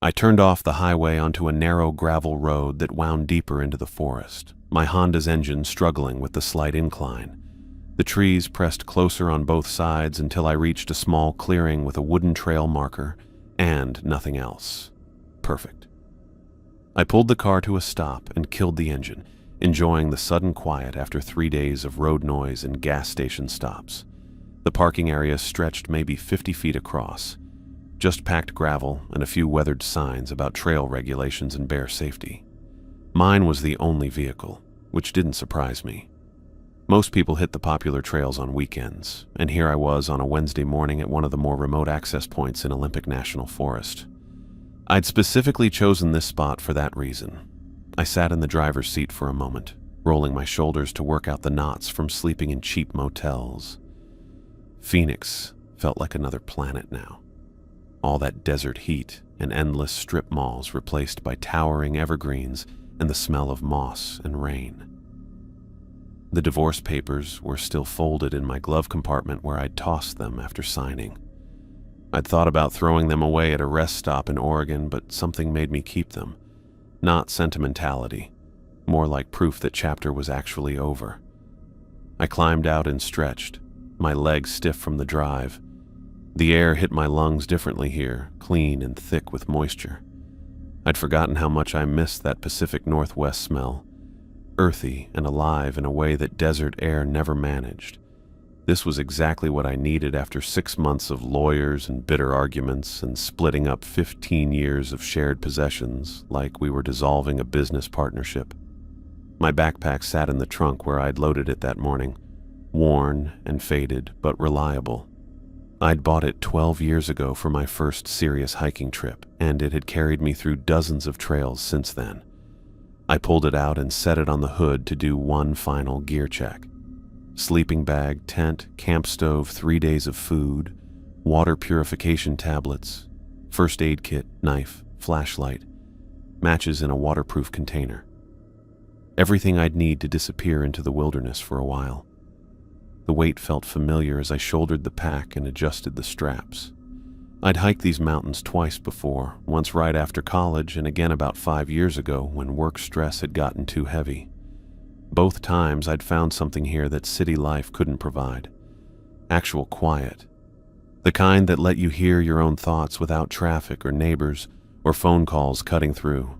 I turned off the highway onto a narrow gravel road that wound deeper into the forest, my Honda's engine struggling with the slight incline. The trees pressed closer on both sides until I reached a small clearing with a wooden trail marker and nothing else. Perfect. I pulled the car to a stop and killed the engine, enjoying the sudden quiet after 3 days of road noise and gas station stops. The parking area stretched maybe 50 feet across, just packed gravel and a few weathered signs about trail regulations and bear safety. Mine was the only vehicle, which didn't surprise me. Most people hit the popular trails on weekends, and here I was on a Wednesday morning at one of the more remote access points in Olympic National Forest. I'd specifically chosen this spot for that reason. I sat in the driver's seat for a moment, rolling my shoulders to work out the knots from sleeping in cheap motels. Phoenix felt like another planet now. All that desert heat and endless strip malls replaced by towering evergreens and the smell of moss and rain. The divorce papers were still folded in my glove compartment where I'd tossed them after signing. I'd thought about throwing them away at a rest stop in Oregon, but something made me keep them. Not sentimentality, more like proof that chapter was actually over. I climbed out and stretched, my legs stiff from the drive. The air hit my lungs differently here, clean and thick with moisture. I'd forgotten how much I missed that Pacific Northwest smell, earthy and alive in a way that desert air never managed. This was exactly what I needed after 6 months of lawyers and bitter arguments and splitting up 15 years of shared possessions like we were dissolving a business partnership. My backpack sat in the trunk where I'd loaded it that morning, worn and faded but reliable. I'd bought it 12 years ago for my first serious hiking trip, and it had carried me through dozens of trails since then. I pulled it out and set it on the hood to do one final gear check. Sleeping bag, tent, camp stove, 3 days of food, water purification tablets, first aid kit, knife, flashlight, matches in a waterproof container. Everything I'd need to disappear into the wilderness for a while. The weight felt familiar as I shouldered the pack and adjusted the straps. I'd hiked these mountains twice before, once right after college and again about 5 years ago when work stress had gotten too heavy. Both times I'd found something here that city life couldn't provide. Actual quiet. The kind that let you hear your own thoughts without traffic or neighbors or phone calls cutting through.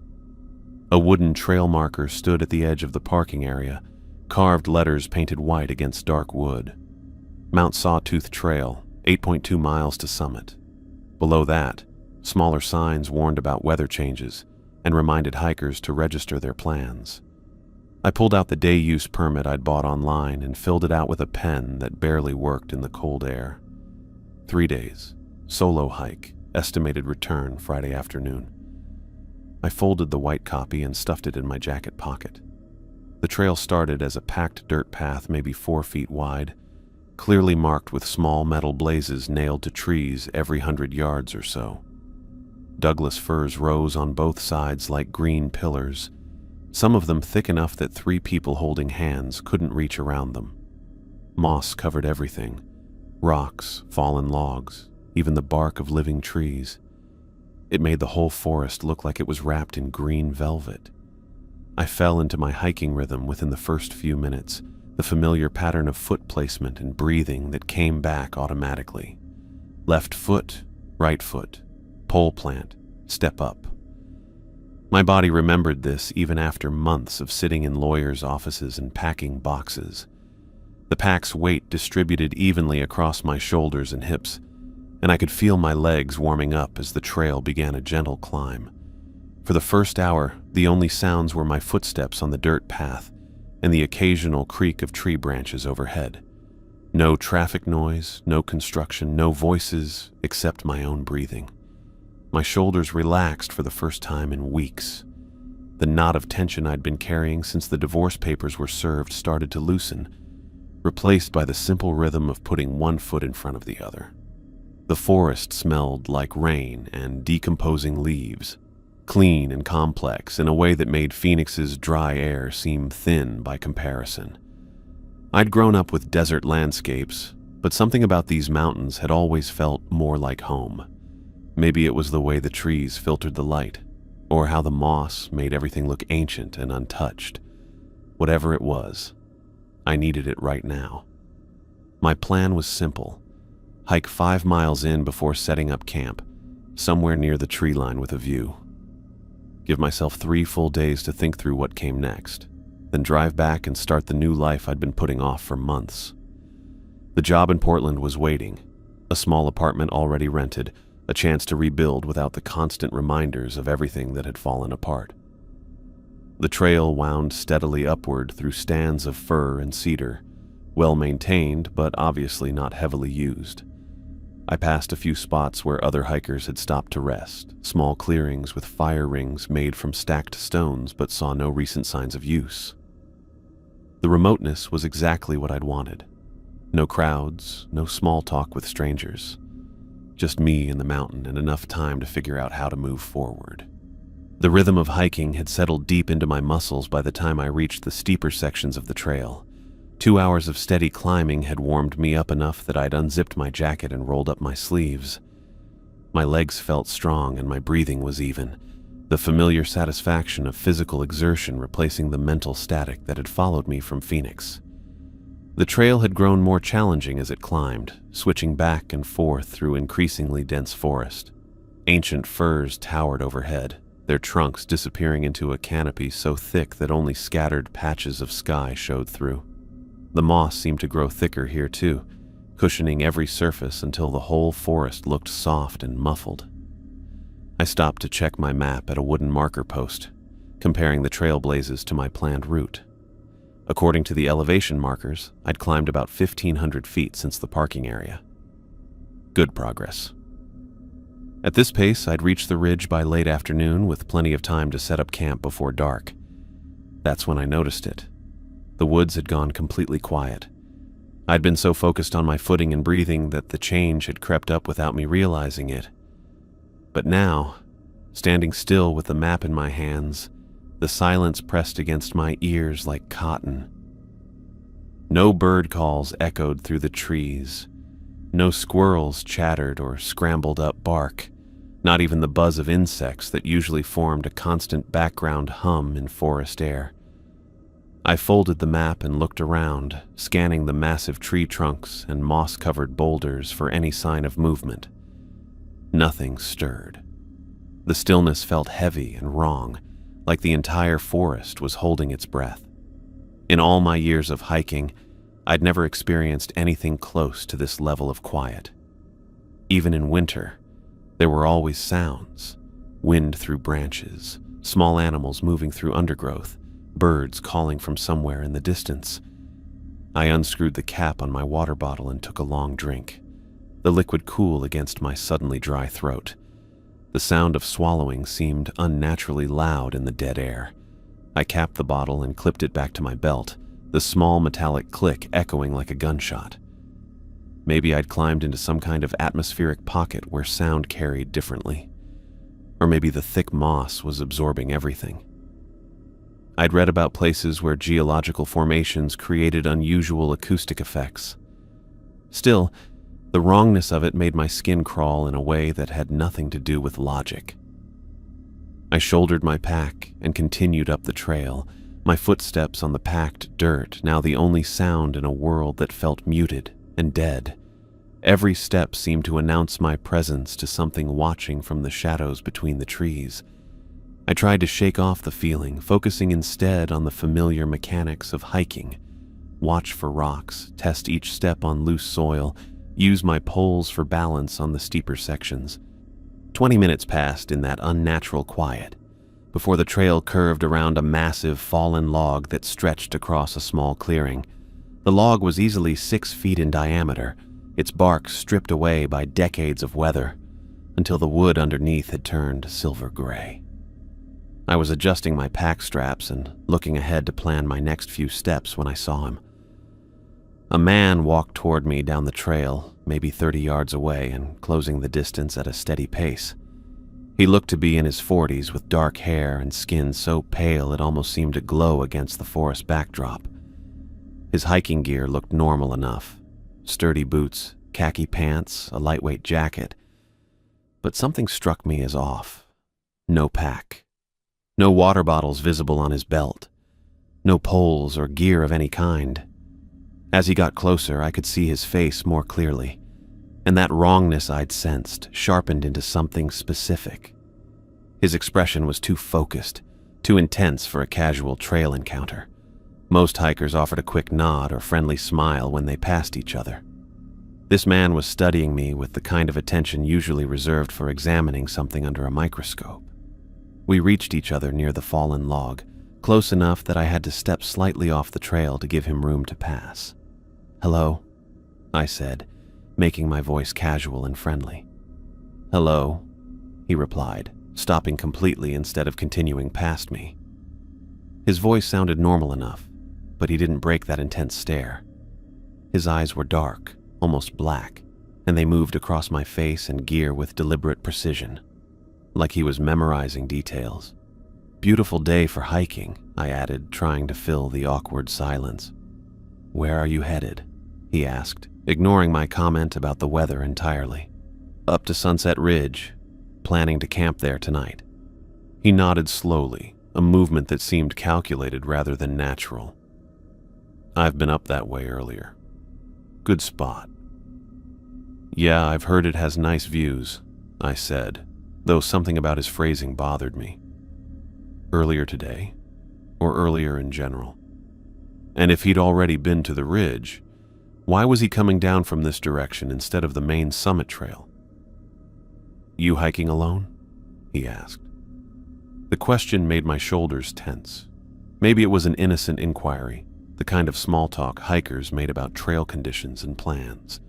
A wooden trail marker stood at the edge of the parking area, carved letters painted white against dark wood. Mount Sawtooth Trail, 8.2 miles to summit. Below that, smaller signs warned about weather changes and reminded hikers to register their plans. I pulled out the day-use permit I'd bought online and filled it out with a pen that barely worked in the cold air. 3 days, solo hike, estimated return Friday afternoon. I folded the white copy and stuffed it in my jacket pocket. The trail started as a packed dirt path maybe 4 feet wide, clearly marked with small metal blazes nailed to trees every 100 yards or so. Douglas firs rose on both sides like green pillars, some of them thick enough that 3 people holding hands couldn't reach around them. Moss covered everything, rocks, fallen logs, even the bark of living trees. It made the whole forest look like it was wrapped in green velvet. I fell into my hiking rhythm within the first few minutes, the familiar pattern of foot placement and breathing that came back automatically. Left foot, right foot, pole plant, step up. My body remembered this even after months of sitting in lawyers' offices and packing boxes. The pack's weight distributed evenly across my shoulders and hips, and I could feel my legs warming up as the trail began a gentle climb. For the first hour, the only sounds were my footsteps on the dirt path and the occasional creak of tree branches overhead. No traffic noise, no construction, no voices except my own breathing. My shoulders relaxed for the first time in weeks. The knot of tension I'd been carrying since the divorce papers were served started to loosen, replaced by the simple rhythm of putting one foot in front of the other. The forest smelled like rain and decomposing leaves, clean and complex in a way that made Phoenix's dry air seem thin by comparison. I'd grown up with desert landscapes, but something about these mountains had always felt more like home. Maybe it was the way the trees filtered the light, or how the moss made everything look ancient and untouched. Whatever it was, I needed it right now. My plan was simple: hike 5 miles in before setting up camp, somewhere near the tree line with a view. Give myself 3 full days to think through what came next, then drive back and start the new life I'd been putting off for months. The job in Portland was waiting, a small apartment already rented, a chance to rebuild without the constant reminders of everything that had fallen apart. The trail wound steadily upward through stands of fir and cedar, well maintained but obviously not heavily used. I passed a few spots where other hikers had stopped to rest, small clearings with fire rings made from stacked stones, but saw no recent signs of use. The remoteness was exactly what I'd wanted. No crowds, no small talk with strangers. Just me and the mountain and enough time to figure out how to move forward. The rhythm of hiking had settled deep into my muscles by the time I reached the steeper sections of the trail. 2 hours of steady climbing had warmed me up enough that I'd unzipped my jacket and rolled up my sleeves. My legs felt strong and my breathing was even, the familiar satisfaction of physical exertion replacing the mental static that had followed me from Phoenix. The trail had grown more challenging as it climbed, switching back and forth through increasingly dense forest. Ancient firs towered overhead, their trunks disappearing into a canopy so thick that only scattered patches of sky showed through. The moss seemed to grow thicker here too, cushioning every surface until the whole forest looked soft and muffled. I stopped to check my map at a wooden marker post, comparing the trail blazes to my planned route. According to the elevation markers, I'd climbed about 1,500 feet since the parking area. Good progress. At this pace, I'd reach the ridge by late afternoon with plenty of time to set up camp before dark. That's when I noticed it. The woods had gone completely quiet. I'd been so focused on my footing and breathing that the change had crept up without me realizing it. But now, standing still with the map in my hands, the silence pressed against my ears like cotton. No bird calls echoed through the trees. No squirrels chattered or scrambled up bark, not even the buzz of insects that usually formed a constant background hum in forest air. I folded the map and looked around, scanning the massive tree trunks and moss-covered boulders for any sign of movement. Nothing stirred. The stillness felt heavy and wrong, like the entire forest was holding its breath. In all my years of hiking, I'd never experienced anything close to this level of quiet. Even in winter, there were always sounds: wind through branches, small animals moving through undergrowth, birds calling from somewhere in the distance. I unscrewed the cap on my water bottle and took a long drink, the liquid cool against my suddenly dry throat. The sound of swallowing seemed unnaturally loud in the dead air. I capped the bottle and clipped it back to my belt, the small metallic click echoing like a gunshot. Maybe I'd climbed into some kind of atmospheric pocket where sound carried differently. Or maybe the thick moss was absorbing everything. I'd read about places where geological formations created unusual acoustic effects. Still, the wrongness of it made my skin crawl in a way that had nothing to do with logic. I shouldered my pack and continued up the trail, my footsteps on the packed dirt now the only sound in a world that felt muted and dead. Every step seemed to announce my presence to something watching from the shadows between the trees. I tried to shake off the feeling, focusing instead on the familiar mechanics of hiking. Watch for rocks, test each step on loose soil, use my poles for balance on the steeper sections. 20 minutes passed in that unnatural quiet, before the trail curved around a massive fallen log that stretched across a small clearing. The log was easily 6 feet in diameter, its bark stripped away by decades of weather, until the wood underneath had turned silver gray. I was adjusting my pack straps and looking ahead to plan my next few steps when I saw him. A man walked toward me down the trail, maybe 30 yards away and closing the distance at a steady pace. He looked to be in his 40s with dark hair and skin so pale it almost seemed to glow against the forest backdrop. His hiking gear looked normal enough: sturdy boots, khaki pants, a lightweight jacket. But something struck me as off. No pack. No water bottles visible on his belt. No poles or gear of any kind. As he got closer, I could see his face more clearly, and that wrongness I'd sensed sharpened into something specific. His expression was too focused, too intense for a casual trail encounter. Most hikers offered a quick nod or friendly smile when they passed each other. This man was studying me with the kind of attention usually reserved for examining something under a microscope. We reached each other near the fallen log, close enough that I had to step slightly off the trail to give him room to pass. "Hello," I said, making my voice casual and friendly. "Hello," he replied, stopping completely instead of continuing past me. His voice sounded normal enough, but he didn't break that intense stare. His eyes were dark, almost black, and they moved across my face and gear with deliberate precision, like he was memorizing details. "Beautiful day for hiking," I added, trying to fill the awkward silence. "Where are you headed?" he asked, ignoring my comment about the weather entirely. "Up to Sunset Ridge, planning to camp there tonight." He nodded slowly, a movement that seemed calculated rather than natural. "I've been up that way earlier. Good spot." "Yeah, I've heard it has nice views," I said, though something about his phrasing bothered me. Earlier today, or earlier in general? And if he'd already been to the ridge, why was he coming down from this direction instead of the main summit trail? "You hiking alone?" he asked. The question made my shoulders tense. Maybe it was an innocent inquiry, the kind of small talk hikers made about trail conditions and plans.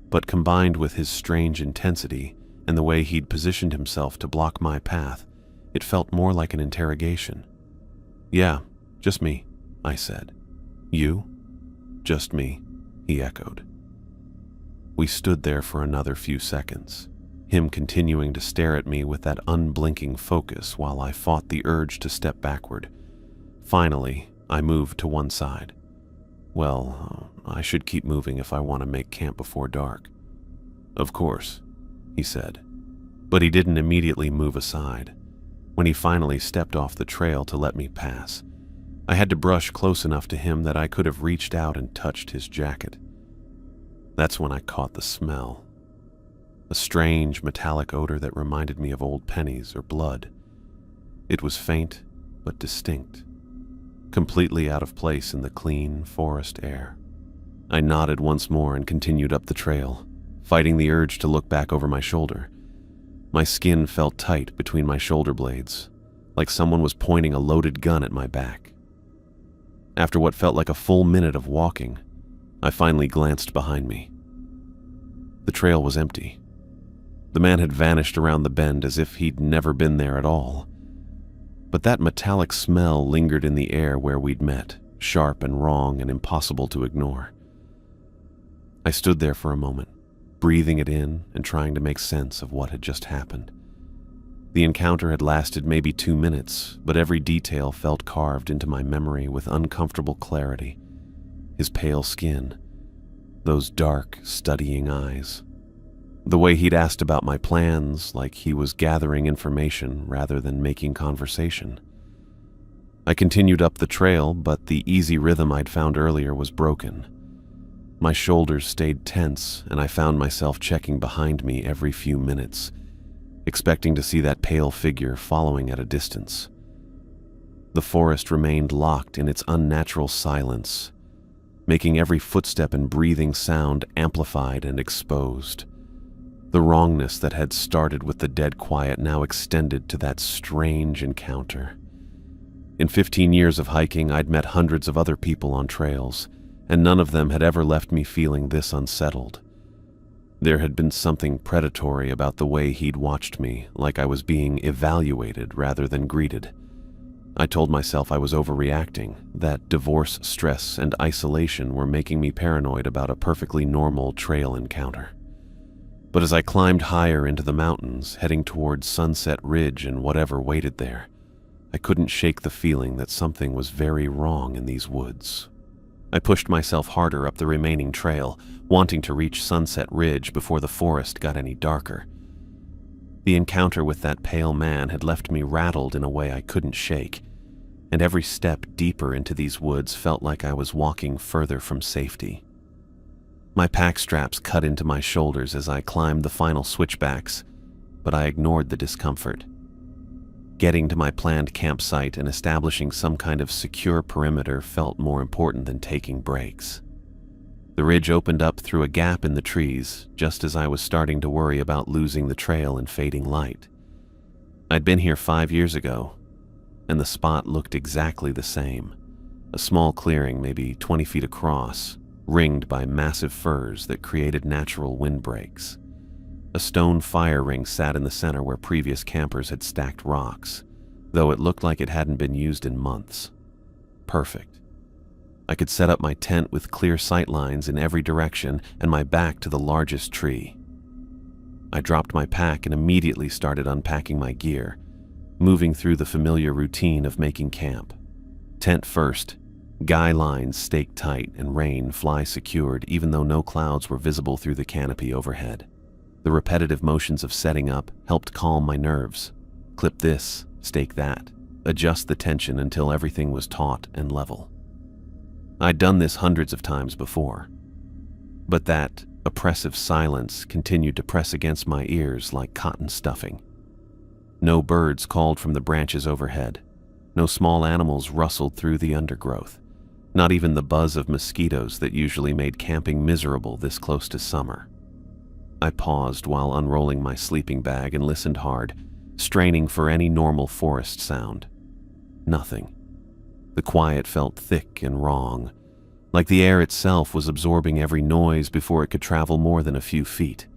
But combined with his strange intensity and the way he'd positioned himself to block my path, it felt more like an interrogation. "Yeah, just me," I said. "You?" "Just me," he echoed. We stood there for another few seconds, him continuing to stare at me with that unblinking focus while I fought the urge to step backward. Finally, I moved to one side. Well, I should keep moving if I want to make camp before dark. "Of course," he said. But he didn't immediately move aside. When he finally stepped off the trail to let me pass, I had to brush close enough to him that I could have reached out and touched his jacket. That's when I caught the smell. A strange metallic odor that reminded me of old pennies or blood. It was faint but distinct, completely out of place in the clean forest air. I nodded once more and continued up the trail, fighting the urge to look back over my shoulder. My skin felt tight between my shoulder blades, like someone was pointing a loaded gun at my back. After what felt like a full minute of walking, I finally glanced behind me. The trail was empty. The man had vanished around the bend as if he'd never been there at all. But that metallic smell lingered in the air where we'd met, sharp and wrong and impossible to ignore. I stood there for a moment, breathing it in and trying to make sense of what had just happened. The encounter had lasted maybe 2 minutes, but every detail felt carved into my memory with uncomfortable clarity. His pale skin, those dark, studying eyes, the way he'd asked about my plans like he was gathering information rather than making conversation. I continued up the trail, but the easy rhythm I'd found earlier was broken. My shoulders stayed tense, and I found myself checking behind me every few minutes, expecting to see that pale figure following at a distance. The forest remained locked in its unnatural silence, making every footstep and breathing sound amplified and exposed. The wrongness that had started with the dead quiet now extended to that strange encounter. In 15 years of hiking, I'd met hundreds of other people on trails, and none of them had ever left me feeling this unsettled. There had been something predatory about the way he'd watched me, like I was being evaluated rather than greeted. I told myself I was overreacting, that divorce, stress, and isolation were making me paranoid about a perfectly normal trail encounter. But as I climbed higher into the mountains, heading towards Sunset Ridge and whatever waited there, I couldn't shake the feeling that something was very wrong in these woods. I pushed myself harder up the remaining trail, wanting to reach Sunset Ridge before the forest got any darker. The encounter with that pale man had left me rattled in a way I couldn't shake, and every step deeper into these woods felt like I was walking further from safety. My pack straps cut into my shoulders as I climbed the final switchbacks, but I ignored the discomfort. Getting to my planned campsite and establishing some kind of secure perimeter felt more important than taking breaks. The ridge opened up through a gap in the trees, just as I was starting to worry about losing the trail and fading light. I'd been here 5 years ago, and the spot looked exactly the same. A small clearing, maybe 20 feet across, ringed by massive firs that created natural windbreaks. A stone fire ring sat in the center where previous campers had stacked rocks, though it looked like it hadn't been used in months. Perfect. I could set up my tent with clear sight lines in every direction and my back to the largest tree. I dropped my pack and immediately started unpacking my gear, moving through the familiar routine of making camp. Tent first, guy lines staked tight and rain fly secured even though no clouds were visible through the canopy overhead. The repetitive motions of setting up helped calm my nerves. Clip this, stake that, adjust the tension until everything was taut and level. I'd done this hundreds of times before, but that oppressive silence continued to press against my ears like cotton stuffing. No birds called from the branches overhead. No small animals rustled through the undergrowth. Not even the buzz of mosquitoes that usually made camping miserable this close to summer. I paused while unrolling my sleeping bag and listened hard, straining for any normal forest sound. Nothing. The quiet felt thick and wrong, like the air itself was absorbing every noise before it could travel more than a few feet.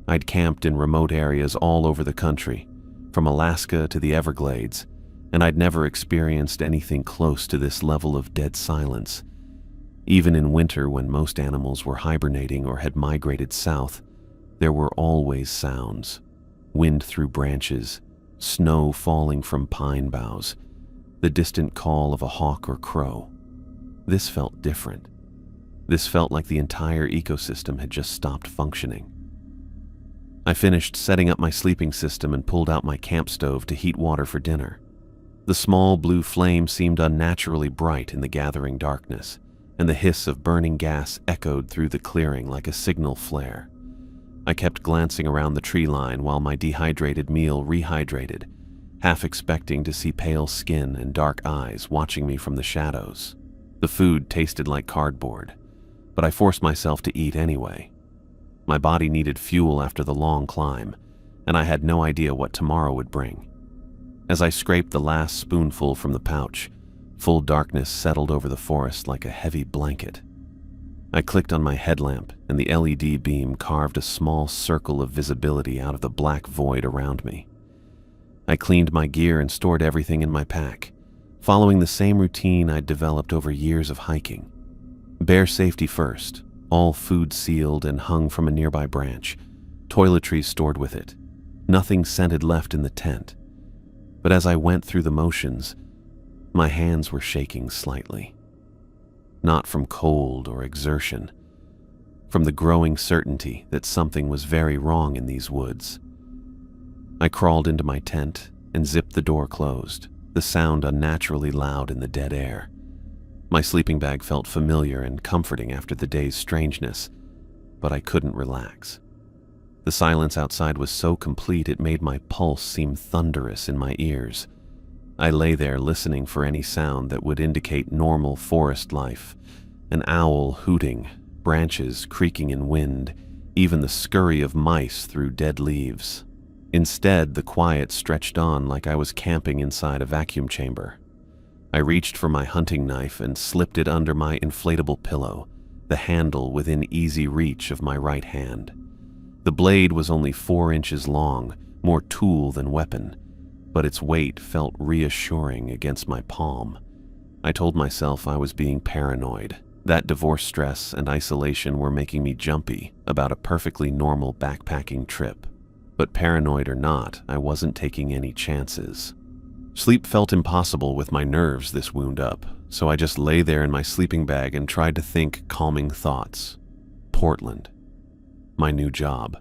I'd camped in remote areas all over the country, from Alaska to the Everglades, and I'd never experienced anything close to this level of dead silence. Even in winter, when most animals were hibernating or had migrated south, there were always sounds. Wind through branches, snow falling from pine boughs, the distant call of a hawk or crow. This felt different. This felt like the entire ecosystem had just stopped functioning. I finished setting up my sleeping system and pulled out my camp stove to heat water for dinner. The small blue flame seemed unnaturally bright in the gathering darkness, and the hiss of burning gas echoed through the clearing like a signal flare. I kept glancing around the tree line while my dehydrated meal rehydrated, half expecting to see pale skin and dark eyes watching me from the shadows. The food tasted like cardboard, but I forced myself to eat anyway. My body needed fuel after the long climb, and I had no idea what tomorrow would bring. As I scraped the last spoonful from the pouch, full darkness settled over the forest like a heavy blanket. I clicked on my headlamp, and the LED beam carved a small circle of visibility out of the black void around me. I cleaned my gear and stored everything in my pack, following the same routine I'd developed over years of hiking. Bear safety first, all food sealed and hung from a nearby branch, toiletries stored with it. Nothing scented left in the tent. But as I went through the motions, my hands were shaking slightly. Not from cold or exertion, from the growing certainty that something was very wrong in these woods. I crawled into my tent and zipped the door closed, the sound unnaturally loud in the dead air. My sleeping bag felt familiar and comforting after the day's strangeness, but I couldn't relax. The silence outside was so complete it made my pulse seem thunderous in my ears. I lay there listening for any sound that would indicate normal forest life. An owl hooting, branches creaking in wind, even the scurry of mice through dead leaves. Instead, the quiet stretched on like I was camping inside a vacuum chamber. I reached for my hunting knife and slipped it under my inflatable pillow, the handle within easy reach of my right hand. The blade was only 4 inches long, more tool than weapon, but its weight felt reassuring against my palm. I told myself I was being paranoid, that divorce stress and isolation were making me jumpy about a perfectly normal backpacking trip. But paranoid or not, I wasn't taking any chances. Sleep felt impossible with my nerves this wound up, so I just lay there in my sleeping bag and tried to think calming thoughts. Portland. My new job.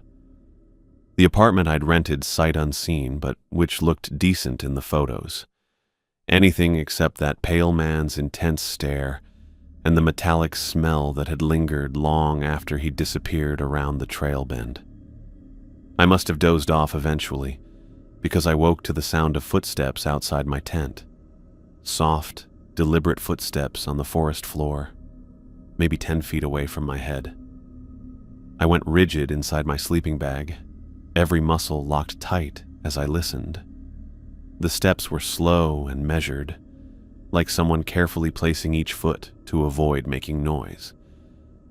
The apartment I'd rented sight unseen, but which looked decent in the photos. Anything except that pale man's intense stare and the metallic smell that had lingered long after he disappeared around the trail bend. I must have dozed off eventually, because I woke to the sound of footsteps outside my tent. Soft, deliberate footsteps on the forest floor, maybe 10 feet away from my head. I went rigid inside my sleeping bag, every muscle locked tight as I listened. The steps were slow and measured, like someone carefully placing each foot to avoid making noise.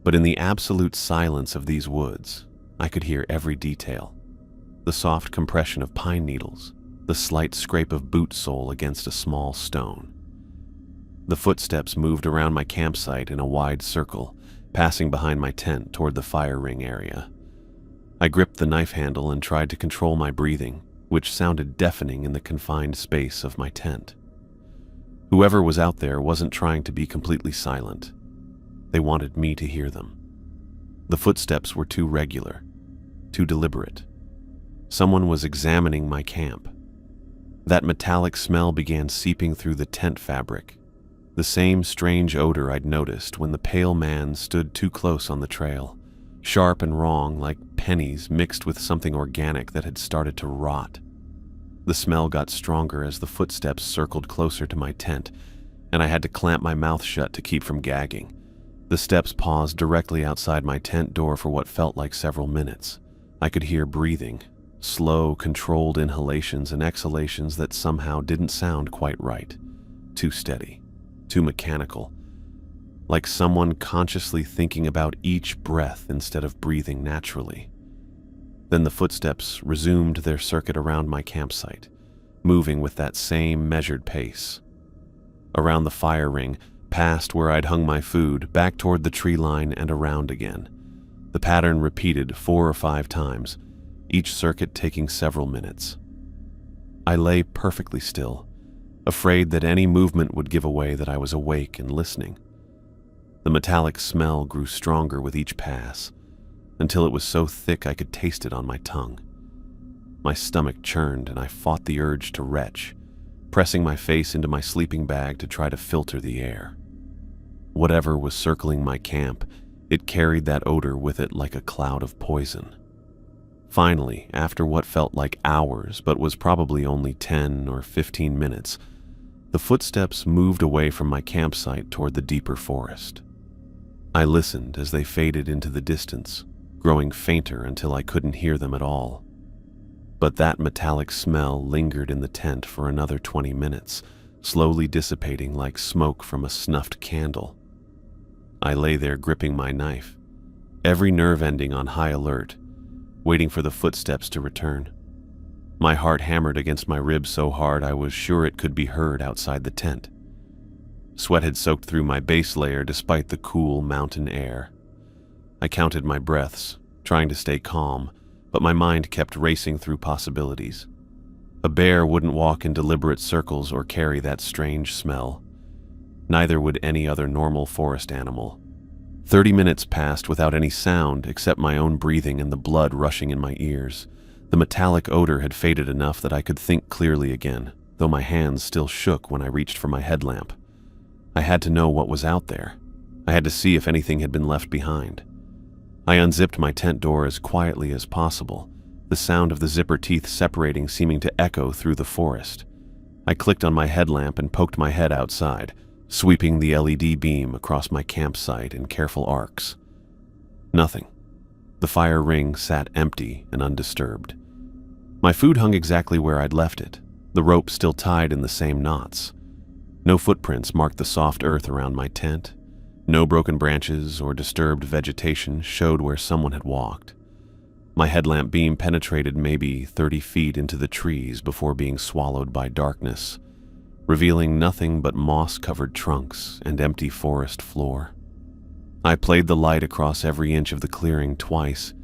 But in the absolute silence of these woods, I could hear every detail. The soft compression of pine needles, the slight scrape of boot sole against a small stone. The footsteps moved around my campsite in a wide circle, passing behind my tent toward the fire ring area. I gripped the knife handle and tried to control my breathing, which sounded deafening in the confined space of my tent. Whoever was out there wasn't trying to be completely silent. They wanted me to hear them. The footsteps were too regular, too deliberate. Someone was examining my camp. That metallic smell began seeping through the tent fabric, the same strange odor I'd noticed when the pale man stood too close on the trail, sharp and wrong like pennies mixed with something organic that had started to rot. The smell got stronger as the footsteps circled closer to my tent, and I had to clamp my mouth shut to keep from gagging. The steps paused directly outside my tent door for what felt like several minutes. I could hear breathing, slow, controlled inhalations and exhalations that somehow didn't sound quite right. Too steady, too mechanical, like someone consciously thinking about each breath instead of breathing naturally. Then the footsteps resumed their circuit around my campsite, moving with that same measured pace. Around the fire ring, past where I'd hung my food, back toward the tree line and around again. The pattern repeated 4 or 5 times, each circuit taking several minutes. I lay perfectly still, afraid that any movement would give away that I was awake and listening. The metallic smell grew stronger with each pass, until it was so thick I could taste it on my tongue. My stomach churned and I fought the urge to retch, pressing my face into my sleeping bag to try to filter the air. Whatever was circling my camp, it carried that odor with it like a cloud of poison. Finally, after what felt like hours but was probably only 10 or 15 minutes, the footsteps moved away from my campsite toward the deeper forest. I listened as they faded into the distance, growing fainter until I couldn't hear them at all. But that metallic smell lingered in the tent for another 20 minutes, slowly dissipating like smoke from a snuffed candle. I lay there gripping my knife, every nerve ending on high alert, waiting for the footsteps to return. My heart hammered against my ribs so hard I was sure it could be heard outside the tent. Sweat had soaked through my base layer despite the cool mountain air. I counted my breaths, trying to stay calm, but my mind kept racing through possibilities. A bear wouldn't walk in deliberate circles or carry that strange smell. Neither would any other normal forest animal. 30 minutes passed without any sound except my own breathing and the blood rushing in my ears. The metallic odor had faded enough that I could think clearly again, though my hands still shook when I reached for my headlamp. I had to know what was out there. I had to see if anything had been left behind. I unzipped my tent door as quietly as possible, the sound of the zipper teeth separating seeming to echo through the forest. I clicked on my headlamp and poked my head outside, sweeping the LED beam across my campsite in careful arcs. Nothing. The fire ring sat empty and undisturbed. My food hung exactly where I'd left it, the rope still tied in the same knots. No footprints marked the soft earth around my tent. No broken branches or disturbed vegetation showed where someone had walked. My headlamp beam penetrated maybe 30 feet into the trees before being swallowed by darkness, revealing nothing but moss-covered trunks and empty forest floor. I played the light across every inch of the clearing twice,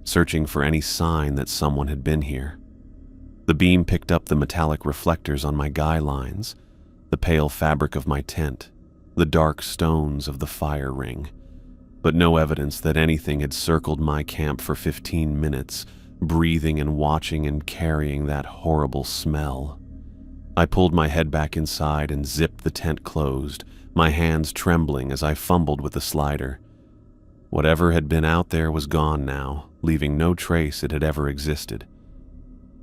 searching for any sign that someone had been here. The beam picked up the metallic reflectors on my guy lines, the pale fabric of my tent, the dark stones of the fire ring, but no evidence that anything had circled my camp for 15 minutes, breathing and watching and carrying that horrible smell. I pulled my head back inside and zipped the tent closed, my hands trembling as I fumbled with the slider. Whatever had been out there was gone now, leaving no trace it had ever existed.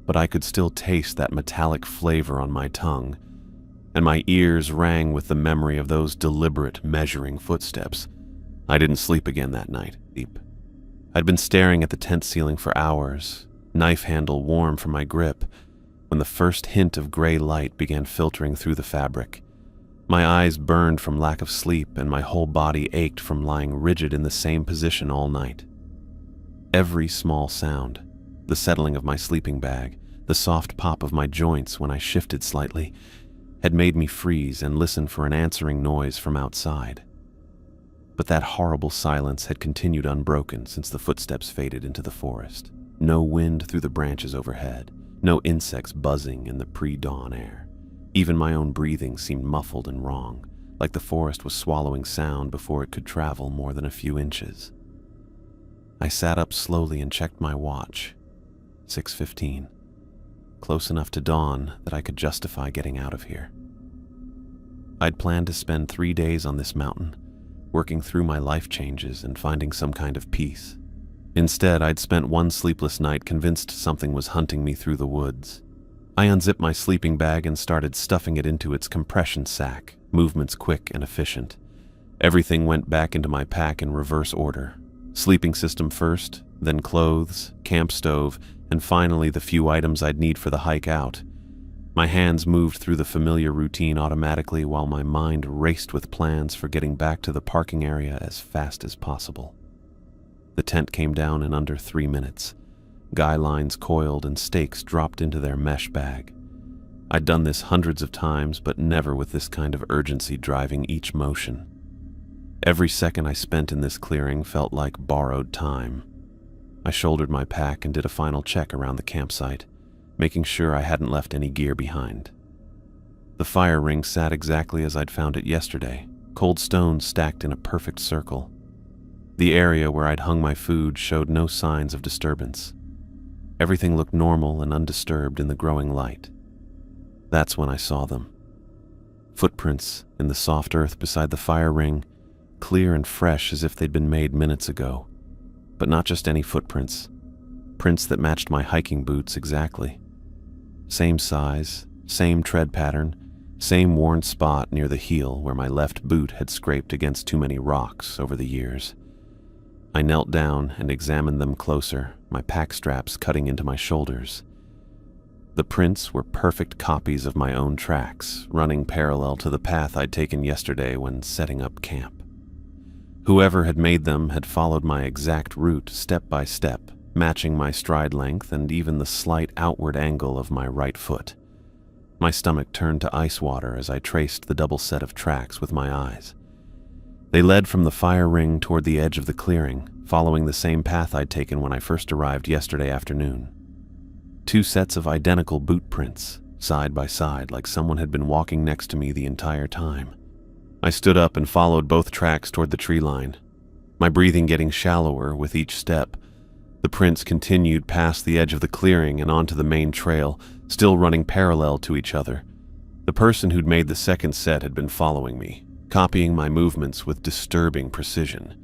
But I could still taste that metallic flavor on my tongue, and my ears rang with the memory of those deliberate, measuring footsteps. I didn't sleep again that night. I'd been staring at the tent ceiling for hours, knife handle warm from my grip, when the first hint of gray light began filtering through the fabric. My eyes burned from lack of sleep, and my whole body ached from lying rigid in the same position all night. Every small sound, the settling of my sleeping bag, the soft pop of my joints when I shifted slightly, had made me freeze and listen for an answering noise from outside. But that horrible silence had continued unbroken since the footsteps faded into the forest. No wind through the branches overhead, no insects buzzing in the pre-dawn air. Even my own breathing seemed muffled and wrong, like the forest was swallowing sound before it could travel more than a few inches. I sat up slowly and checked my watch. 6:15. Close enough to dawn that I could justify getting out of here. I'd planned to spend 3 days on this mountain, working through my life changes and finding some kind of peace. Instead, I'd spent one sleepless night convinced something was hunting me through the woods. I unzipped my sleeping bag and started stuffing it into its compression sack, movements quick and efficient. Everything went back into my pack in reverse order. Sleeping system first, then clothes, camp stove, and finally the few items I'd need for the hike out. My hands moved through the familiar routine automatically while my mind raced with plans for getting back to the parking area as fast as possible. The tent came down in under 3 minutes. Guy lines coiled and stakes dropped into their mesh bag. I'd done this hundreds of times, but never with this kind of urgency driving each motion. Every second I spent in this clearing felt like borrowed time. I shouldered my pack and did a final check around the campsite, making sure I hadn't left any gear behind. The fire ring sat exactly as I'd found it yesterday, cold stones stacked in a perfect circle. The area where I'd hung my food showed no signs of disturbance. Everything looked normal and undisturbed in the growing light. That's when I saw them. Footprints in the soft earth beside the fire ring, clear and fresh as if they'd been made minutes ago. But not just any footprints. Prints that matched my hiking boots exactly. Same size, same tread pattern, same worn spot near the heel where my left boot had scraped against too many rocks over the years. I knelt down and examined them closer, my pack straps cutting into my shoulders. The prints were perfect copies of my own tracks, running parallel to the path I'd taken yesterday when setting up camp. Whoever had made them had followed my exact route step by step, matching my stride length and even the slight outward angle of my right foot. My stomach turned to ice water as I traced the double set of tracks with my eyes. They led from the fire ring toward the edge of the clearing, following the same path I'd taken when I first arrived yesterday afternoon. 2 sets of identical boot prints, side by side, like someone had been walking next to me the entire time. I stood up and followed both tracks toward the tree line, my breathing getting shallower with each step. The prints continued past the edge of the clearing and onto the main trail, still running parallel to each other. The person who'd made the second set had been following me, copying my movements with disturbing precision.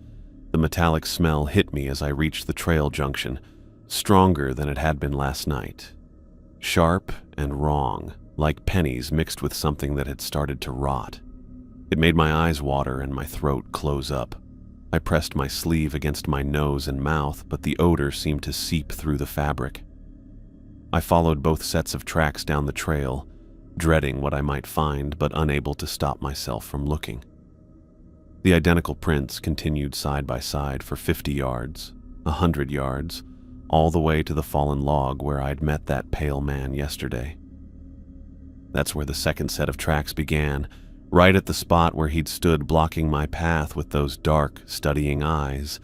The metallic smell hit me as I reached the trail junction, stronger than it had been last night. Sharp and wrong, like pennies mixed with something that had started to rot. It made my eyes water and my throat close up. I pressed my sleeve against my nose and mouth, but the odor seemed to seep through the fabric. I followed both sets of tracks down the trail, dreading what I might find, but unable to stop myself from looking. The identical prints continued side by side for 50 yards, 100 yards, all the way to the fallen log where I'd met that pale man yesterday. That's where the second set of tracks began, right at the spot where he'd stood blocking my path with those dark, studying eyes.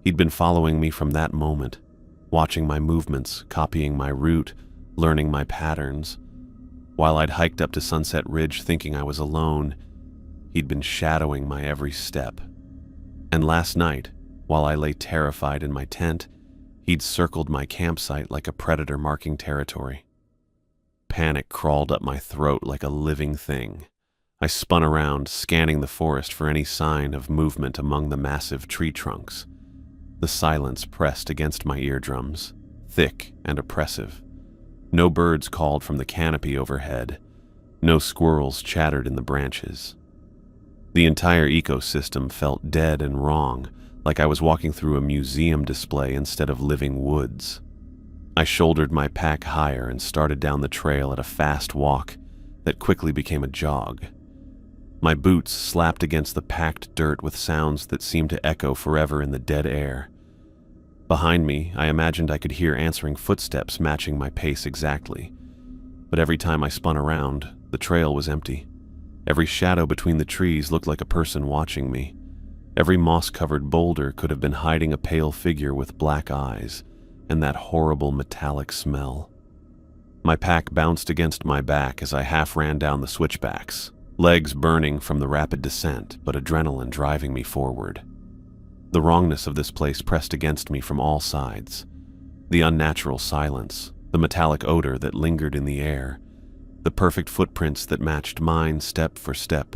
He'd been following me from that moment, watching my movements, copying my route, learning my patterns. While I'd hiked up to Sunset Ridge thinking I was alone, he'd been shadowing my every step. And last night, while I lay terrified in my tent, He'd circled my campsite like a predator marking territory. Panic crawled up my throat like a living thing. I spun around, scanning the forest for any sign of movement among the massive tree trunks. The silence pressed against my eardrums, thick and oppressive. No birds called from the canopy overhead. No squirrels chattered in the branches. The entire ecosystem felt dead and wrong, like I was walking through a museum display instead of living woods. I shouldered my pack higher and started down the trail at a fast walk that quickly became a jog. My boots slapped against the packed dirt with sounds that seemed to echo forever in the dead air. Behind me, I imagined I could hear answering footsteps matching my pace exactly. But every time I spun around, the trail was empty. Every shadow between the trees looked like a person watching me. Every moss-covered boulder could have been hiding a pale figure with black eyes and that horrible metallic smell. My pack bounced against my back as I half ran down the switchbacks, legs burning from the rapid descent, but adrenaline driving me forward. The wrongness of this place pressed against me from all sides. The unnatural silence, the metallic odor that lingered in the air, the perfect footprints that matched mine step for step.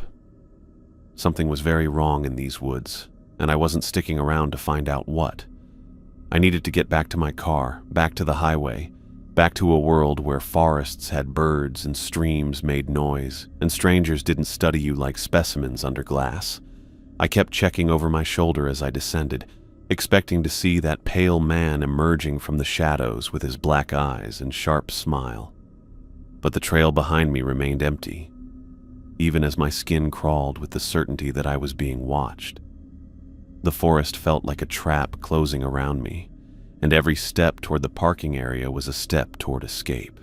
Something was very wrong in these woods, and I wasn't sticking around to find out what. I needed to get back to my car, back to the highway, back to a world where forests had birds and streams made noise, and strangers didn't study you like specimens under glass. I kept checking over my shoulder as I descended, expecting to see that pale man emerging from the shadows with his black eyes and sharp smile. But the trail behind me remained empty, even as my skin crawled with the certainty that I was being watched. The forest felt like a trap closing around me, and every step toward the parking area was a step toward escape.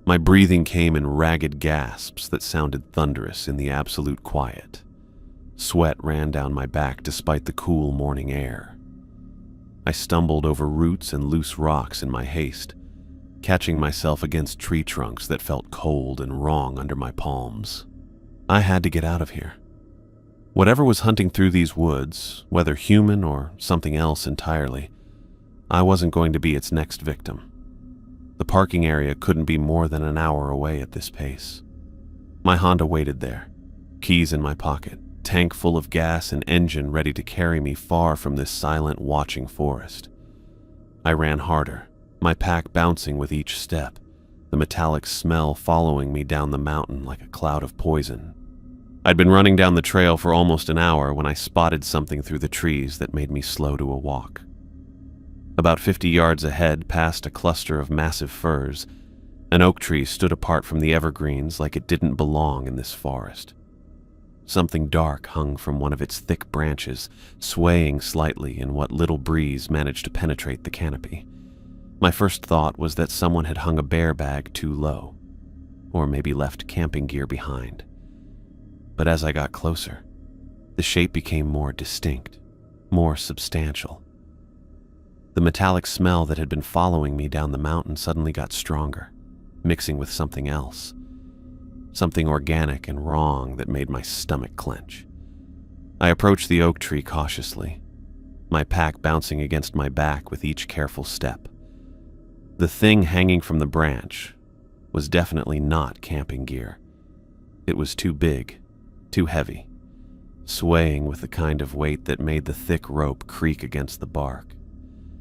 My breathing came in ragged gasps that sounded thunderous in the absolute quiet. Sweat ran down my back despite the cool morning air. I stumbled over roots and loose rocks in my haste, catching myself against tree trunks that felt cold and wrong under my palms. I had to get out of here. Whatever was hunting through these woods, whether human or something else entirely, I wasn't going to be its next victim. The parking area couldn't be more than an hour away at this pace. My Honda waited there, keys in my pocket, tank full of gas and engine ready to carry me far from this silent, watching forest. I ran harder, my pack bouncing with each step, the metallic smell following me down the mountain like a cloud of poison. I'd been running down the trail for almost an hour when I spotted something through the trees that made me slow to a walk. About 50 yards ahead, past a cluster of massive firs, an oak tree stood apart from the evergreens like it didn't belong in this forest. Something dark hung from one of its thick branches, swaying slightly in what little breeze managed to penetrate the canopy. My first thought was that someone had hung a bear bag too low, or maybe left camping gear behind. But as I got closer, the shape became more distinct, more substantial. The metallic smell that had been following me down the mountain suddenly got stronger, mixing with something else. Something organic and wrong that made my stomach clench. I approached the oak tree cautiously, my pack bouncing against my back with each careful step. The thing hanging from the branch was definitely not camping gear. It was too big, too heavy, swaying with the kind of weight that made the thick rope creak against the bark.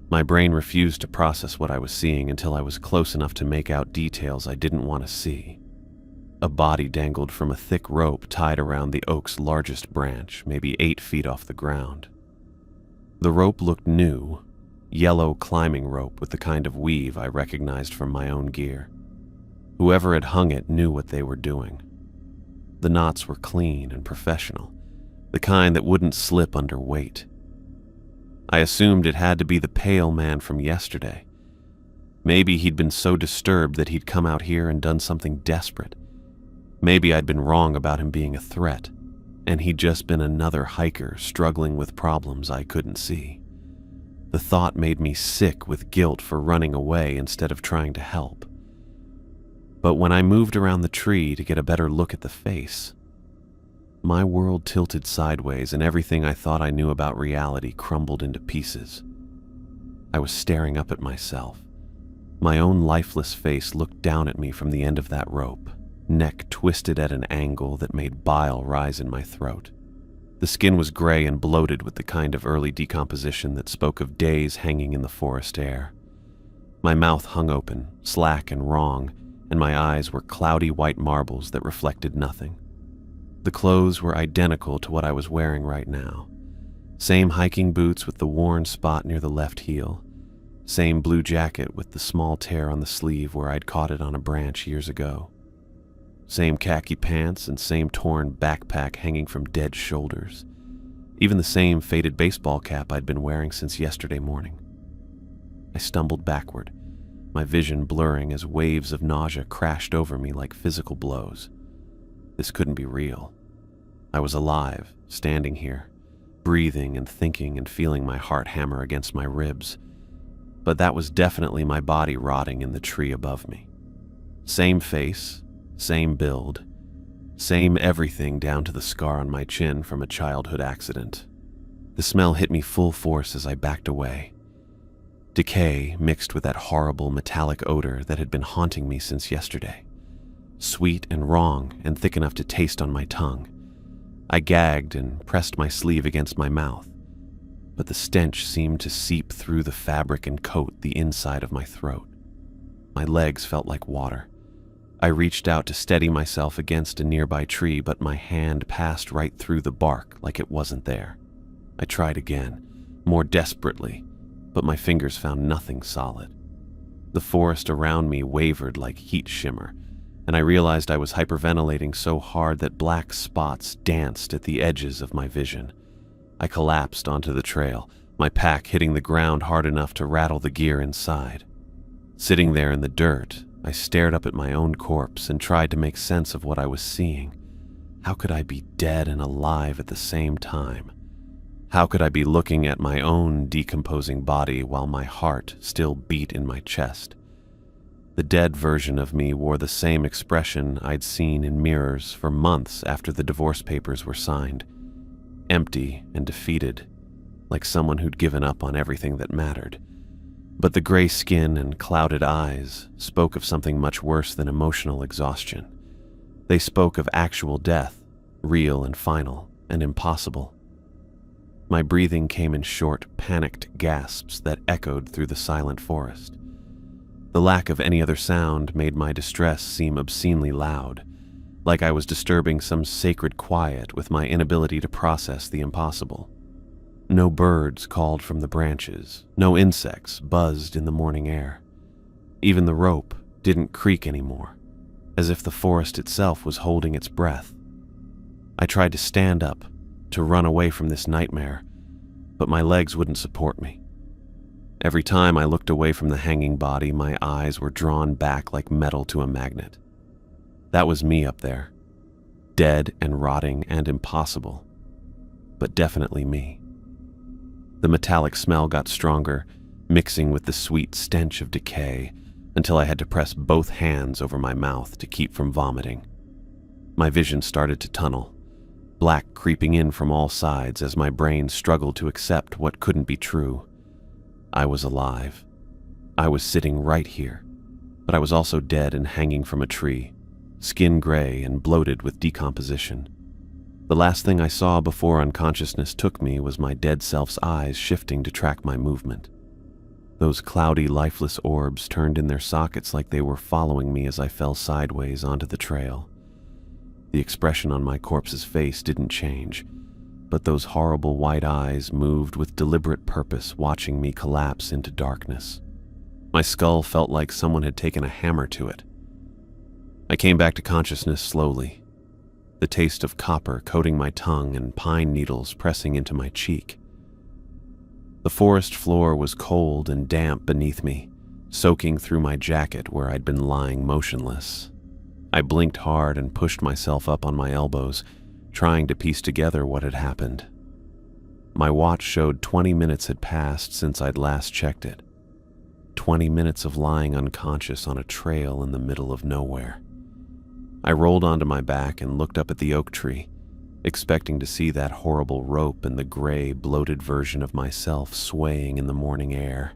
My brain refused to process what I was seeing until I was close enough to make out details I didn't want to see. A body dangled from a thick rope tied around the oak's largest branch, maybe 8 feet off the ground. The rope looked new, yellow climbing rope with the kind of weave I recognized from my own gear. Whoever had hung it knew what they were doing. The knots were clean and professional, the kind that wouldn't slip under weight. I assumed it had to be the pale man from yesterday. Maybe he'd been so disturbed that he'd come out here and done something desperate. Maybe I'd been wrong about him being a threat, and he'd just been another hiker struggling with problems I couldn't see. The thought made me sick with guilt for running away instead of trying to help. But when I moved around the tree to get a better look at the face, my world tilted sideways and everything I thought I knew about reality crumbled into pieces. I was staring up at myself. My own lifeless face looked down at me from the end of that rope, neck twisted at an angle that made bile rise in my throat. The skin was gray and bloated with the kind of early decomposition that spoke of days hanging in the forest air. My mouth hung open, slack and wrong, and my eyes were cloudy white marbles that reflected nothing. The clothes were identical to what I was wearing right now. Same hiking boots with the worn spot near the left heel. Same blue jacket with the small tear on the sleeve where I'd caught it on a branch years ago. Same khaki pants and same torn backpack hanging from dead shoulders. Even the same faded baseball cap I'd been wearing since yesterday morning. I stumbled backward, my vision blurring as waves of nausea crashed over me like physical blows. This couldn't be real. I was alive, standing here, breathing and thinking and feeling my heart hammer against my ribs. But that was definitely my body rotting in the tree above me. Same face, same build, same everything down to the scar on my chin from a childhood accident. The smell hit me full force as I backed away. Decay mixed with that horrible metallic odor that had been haunting me since yesterday. Sweet and wrong and thick enough to taste on my tongue. I gagged and pressed my sleeve against my mouth, but the stench seemed to seep through the fabric and coat the inside of my throat. My legs felt like water. I reached out to steady myself against a nearby tree, but my hand passed right through the bark like it wasn't there. I tried again, more desperately, but my fingers found nothing solid. The forest around me wavered like heat shimmer, and I realized I was hyperventilating so hard that black spots danced at the edges of my vision. I collapsed onto the trail, my pack hitting the ground hard enough to rattle the gear inside. Sitting there in the dirt, I stared up at my own corpse and tried to make sense of what I was seeing. How could I be dead and alive at the same time? How could I be looking at my own decomposing body while my heart still beat in my chest? The dead version of me wore the same expression I'd seen in mirrors for months after the divorce papers were signed. Empty and defeated, like someone who'd given up on everything that mattered. But the gray skin and clouded eyes spoke of something much worse than emotional exhaustion. They spoke of actual death, real and final and impossible. My breathing came in short, panicked gasps that echoed through the silent forest. The lack of any other sound made my distress seem obscenely loud, like I was disturbing some sacred quiet with my inability to process the impossible. No birds called from the branches, no insects buzzed in the morning air. Even the rope didn't creak anymore, as if the forest itself was holding its breath. I tried to stand up, to run away from this nightmare, but my legs wouldn't support me. Every time I looked away from the hanging body, my eyes were drawn back like metal to a magnet. That was me up there, dead and rotting and impossible, but definitely me. The metallic smell got stronger, mixing with the sweet stench of decay, until I had to press both hands over my mouth to keep from vomiting. My vision started to tunnel, black creeping in from all sides as my brain struggled to accept what couldn't be true. I was alive. I was sitting right here, but I was also dead and hanging from a tree, skin gray and bloated with decomposition. The last thing I saw before unconsciousness took me was my dead self's eyes shifting to track my movement. Those cloudy, lifeless orbs turned in their sockets like they were following me as I fell sideways onto the trail. The expression on my corpse's face didn't change, but those horrible white eyes moved with deliberate purpose, watching me collapse into darkness. My skull felt like someone had taken a hammer to it. I came back to consciousness slowly, the taste of copper coating my tongue and pine needles pressing into my cheek. The forest floor was cold and damp beneath me, soaking through my jacket where I'd been lying motionless. I blinked hard and pushed myself up on my elbows, trying to piece together what had happened. My watch showed 20 minutes had passed since I'd last checked it. 20 minutes of lying unconscious on a trail in the middle of nowhere. I rolled onto my back and looked up at the oak tree, expecting to see that horrible rope and the gray, bloated version of myself swaying in the morning air.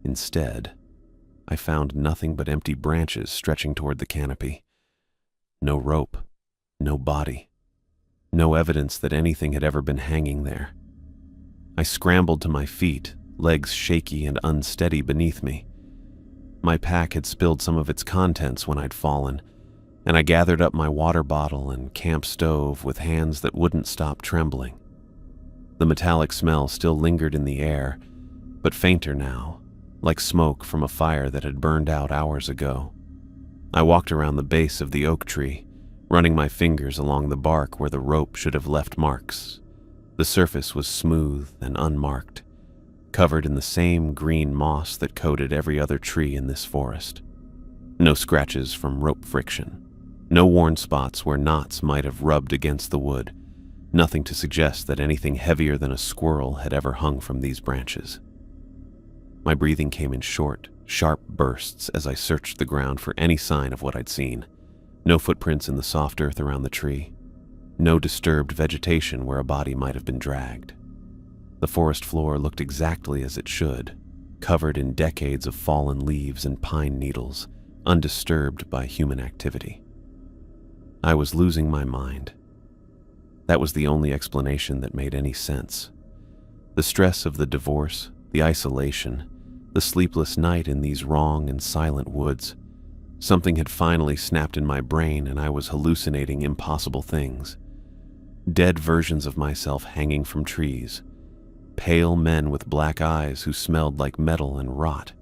Instead, I found nothing but empty branches stretching toward the canopy. No rope, no body, no evidence that anything had ever been hanging there. I scrambled to my feet, legs shaky and unsteady beneath me. My pack had spilled some of its contents when I'd fallen, and I gathered up my water bottle and camp stove with hands that wouldn't stop trembling. The metallic smell still lingered in the air, but fainter now, like smoke from a fire that had burned out hours ago. I walked around the base of the oak tree, running my fingers along the bark where the rope should have left marks. The surface was smooth and unmarked, covered in the same green moss that coated every other tree in this forest. No scratches from rope friction, no worn spots where knots might have rubbed against the wood, nothing to suggest that anything heavier than a squirrel had ever hung from these branches. My breathing came in short, sharp bursts as I searched the ground for any sign of what I'd seen. No footprints in the soft earth around the tree. No disturbed vegetation where a body might have been dragged. The forest floor looked exactly as it should, covered in decades of fallen leaves and pine needles, undisturbed by human activity. I was losing my mind. That was the only explanation that made any sense. The stress of the divorce, the isolation, the sleepless night in these wrong and silent woods. Something had finally snapped in my brain and I was hallucinating impossible things. Dead versions of myself hanging from trees. Pale men with black eyes who smelled like metal and rot.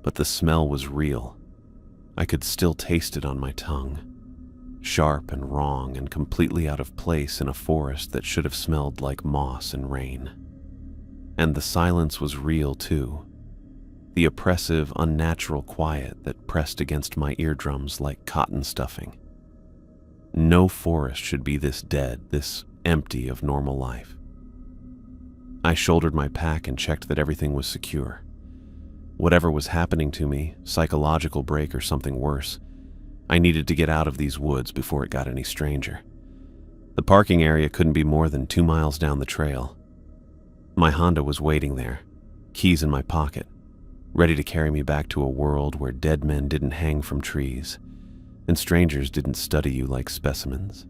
But the smell was real. I could still taste it on my tongue. Sharp and wrong and completely out of place in a forest that should have smelled like moss and rain. And the silence was real too. The oppressive, unnatural quiet that pressed against my eardrums like cotton stuffing. No forest should be this dead, this empty of normal life. I shouldered my pack and checked that everything was secure. Whatever was happening to me, psychological break or something worse, I needed to get out of these woods before it got any stranger. The parking area couldn't be more than 2 miles down the trail. My Honda was waiting there, keys in my pocket, ready to carry me back to a world where dead men didn't hang from trees, and strangers didn't study you like specimens.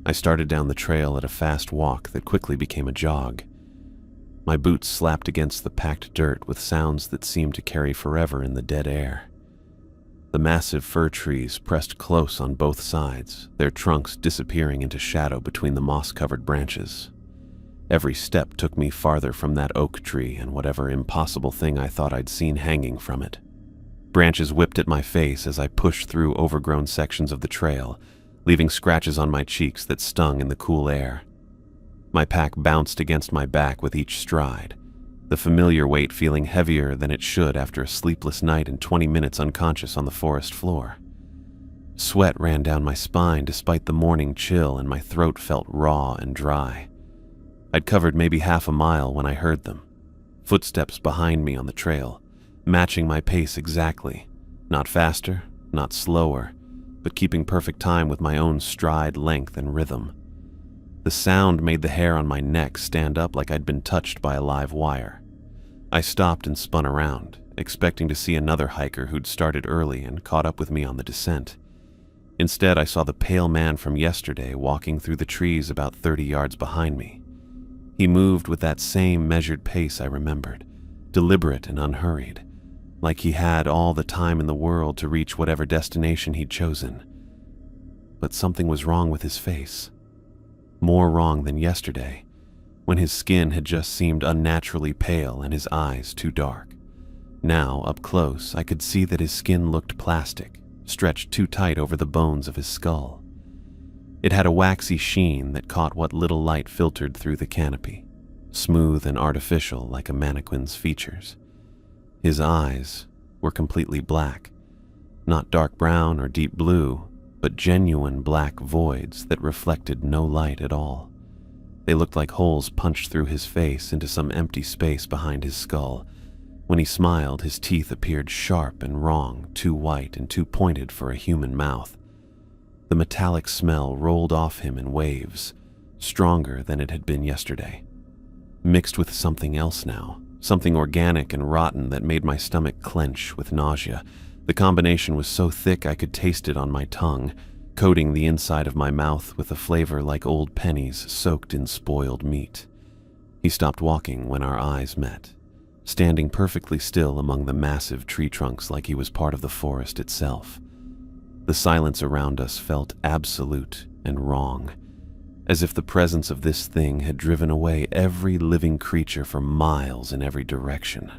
I started down the trail at a fast walk that quickly became a jog. My boots slapped against the packed dirt with sounds that seemed to carry forever in the dead air. The massive fir trees pressed close on both sides, their trunks disappearing into shadow between the moss-covered branches. Every step took me farther from that oak tree and whatever impossible thing I thought I'd seen hanging from it. Branches whipped at my face as I pushed through overgrown sections of the trail, leaving scratches on my cheeks that stung in the cool air. My pack bounced against my back with each stride, the familiar weight feeling heavier than it should after a sleepless night and 20 minutes unconscious on the forest floor. Sweat ran down my spine despite the morning chill and my throat felt raw and dry. I'd covered maybe half a mile when I heard them, footsteps behind me on the trail, matching my pace exactly, not faster, not slower, but keeping perfect time with my own stride length and rhythm. The sound made the hair on my neck stand up like I'd been touched by a live wire. I stopped and spun around, expecting to see another hiker who'd started early and caught up with me on the descent. Instead, I saw the pale man from yesterday walking through the trees about 30 yards behind me. He moved with that same measured pace I remembered, deliberate and unhurried, like he had all the time in the world to reach whatever destination he'd chosen. But something was wrong with his face. More wrong than yesterday, when his skin had just seemed unnaturally pale and his eyes too dark. Now, up close, I could see that his skin looked plastic, stretched too tight over the bones of his skull. It had a waxy sheen that caught what little light filtered through the canopy, smooth and artificial like a mannequin's features. His eyes were completely black, not dark brown or deep blue, but genuine black voids that reflected no light at all. They looked like holes punched through his face into some empty space behind his skull. When he smiled, his teeth appeared sharp and wrong, too white and too pointed for a human mouth. The metallic smell rolled off him in waves, stronger than it had been yesterday. Mixed with something else now, something organic and rotten that made my stomach clench with nausea. The combination was so thick I could taste it on my tongue, coating the inside of my mouth with a flavor like old pennies soaked in spoiled meat. He stopped walking when our eyes met, standing perfectly still among the massive tree trunks like he was part of the forest itself. The silence around us felt absolute and wrong, as if the presence of this thing had driven away every living creature for miles in every direction.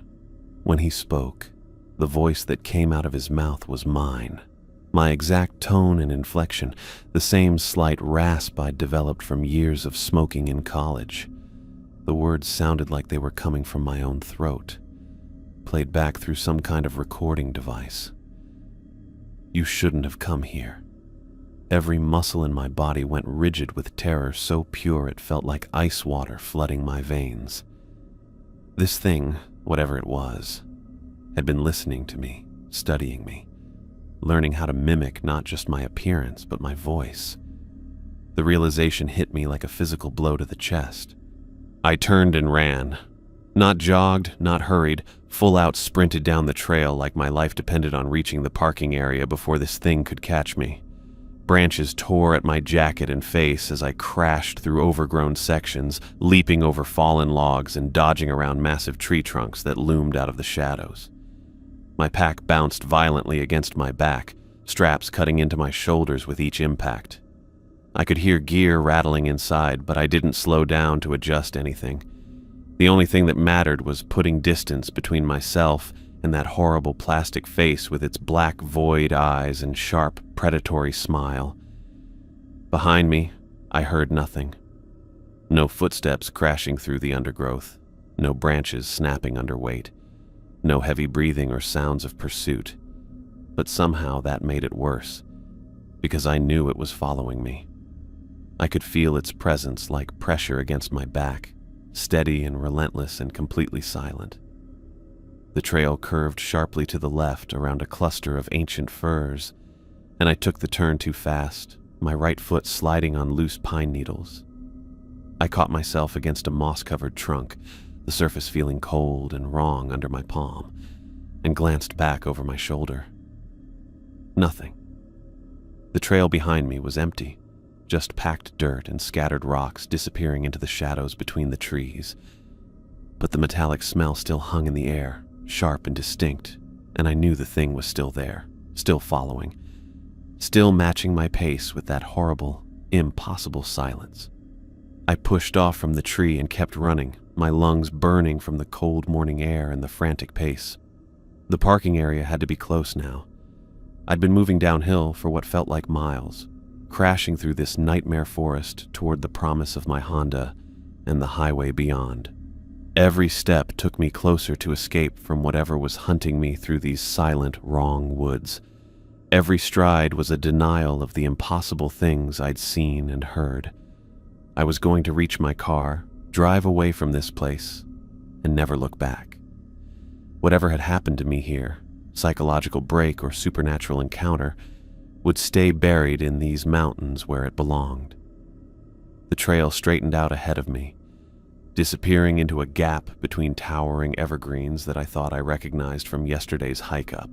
When he spoke, the voice that came out of his mouth was mine. My exact tone and inflection, the same slight rasp I'd developed from years of smoking in college. The words sounded like they were coming from my own throat, played back through some kind of recording device. You shouldn't have come here. Every muscle in my body went rigid with terror so pure it felt like ice water flooding my veins. This thing, whatever it was, had been listening to me, studying me, learning how to mimic not just my appearance but my voice. The realization hit me like a physical blow to the chest. I turned and ran. Not jogged, not hurried, full out sprinted down the trail like my life depended on reaching the parking area before this thing could catch me. Branches tore at my jacket and face as I crashed through overgrown sections, leaping over fallen logs and dodging around massive tree trunks that loomed out of the shadows. My pack bounced violently against my back, straps cutting into my shoulders with each impact. I could hear gear rattling inside, but I didn't slow down to adjust anything. The only thing that mattered was putting distance between myself and that horrible plastic face with its black void eyes and sharp, predatory smile. Behind me, I heard nothing. No footsteps crashing through the undergrowth, no branches snapping under weight, no heavy breathing or sounds of pursuit. But somehow that made it worse, because I knew it was following me. I could feel its presence like pressure against my back, steady and relentless and completely silent. The trail curved sharply to the left around a cluster of ancient firs, and I took the turn too fast, my right foot sliding on loose pine needles. I caught myself against a moss-covered trunk, the surface feeling cold and wrong under my palm, and glanced back over my shoulder. Nothing. The trail behind me was empty, just packed dirt and scattered rocks disappearing into the shadows between the trees. But the metallic smell still hung in the air, sharp and distinct, and I knew the thing was still there, still following, still matching my pace with that horrible, impossible silence. I pushed off from the tree and kept running, my lungs burning from the cold morning air and the frantic pace. The parking area had to be close now. I'd been moving downhill for what felt like miles, crashing through this nightmare forest toward the promise of my Honda and the highway beyond. Every step took me closer to escape from whatever was hunting me through these silent, wrong woods. Every stride was a denial of the impossible things I'd seen and heard. I was going to reach my car, drive away from this place, and never look back. Whatever had happened to me here, psychological break or supernatural encounter, would stay buried in these mountains where it belonged. The trail straightened out ahead of me, disappearing into a gap between towering evergreens that I thought I recognized from yesterday's hike-up.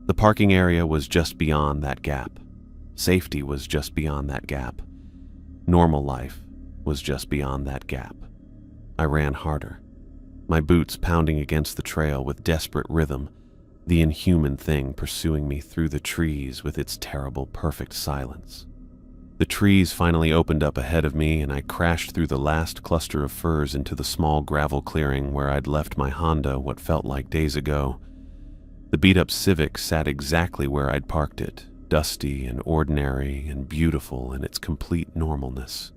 The parking area was just beyond that gap. Safety was just beyond that gap. Normal life was just beyond that gap. I ran harder, my boots pounding against the trail with desperate rhythm, the inhuman thing pursuing me through the trees with its terrible, perfect silence. The trees finally opened up ahead of me, and I crashed through the last cluster of firs into the small gravel clearing where I'd left my Honda what felt like days ago. The beat-up Civic sat exactly where I'd parked it, dusty and ordinary and beautiful in its complete normalness.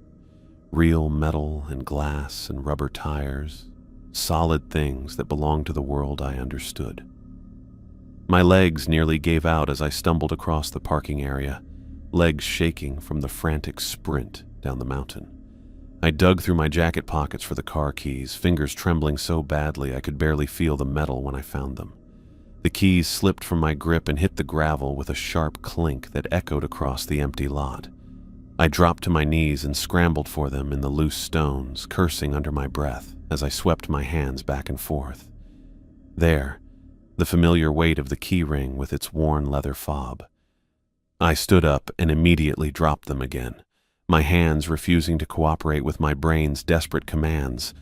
Real metal and glass and rubber tires, solid things that belonged to the world I understood. My legs nearly gave out as I stumbled across the parking area, legs shaking from the frantic sprint down the mountain. I dug through my jacket pockets for the car keys, fingers trembling so badly I could barely feel the metal when I found them. The keys slipped from my grip and hit the gravel with a sharp clink that echoed across the empty lot. I dropped to my knees and scrambled for them in the loose stones, cursing under my breath as I swept my hands back and forth. There, the familiar weight of the key ring with its worn leather fob. I stood up and immediately dropped them again, my hands refusing to cooperate with my brain's desperate commands.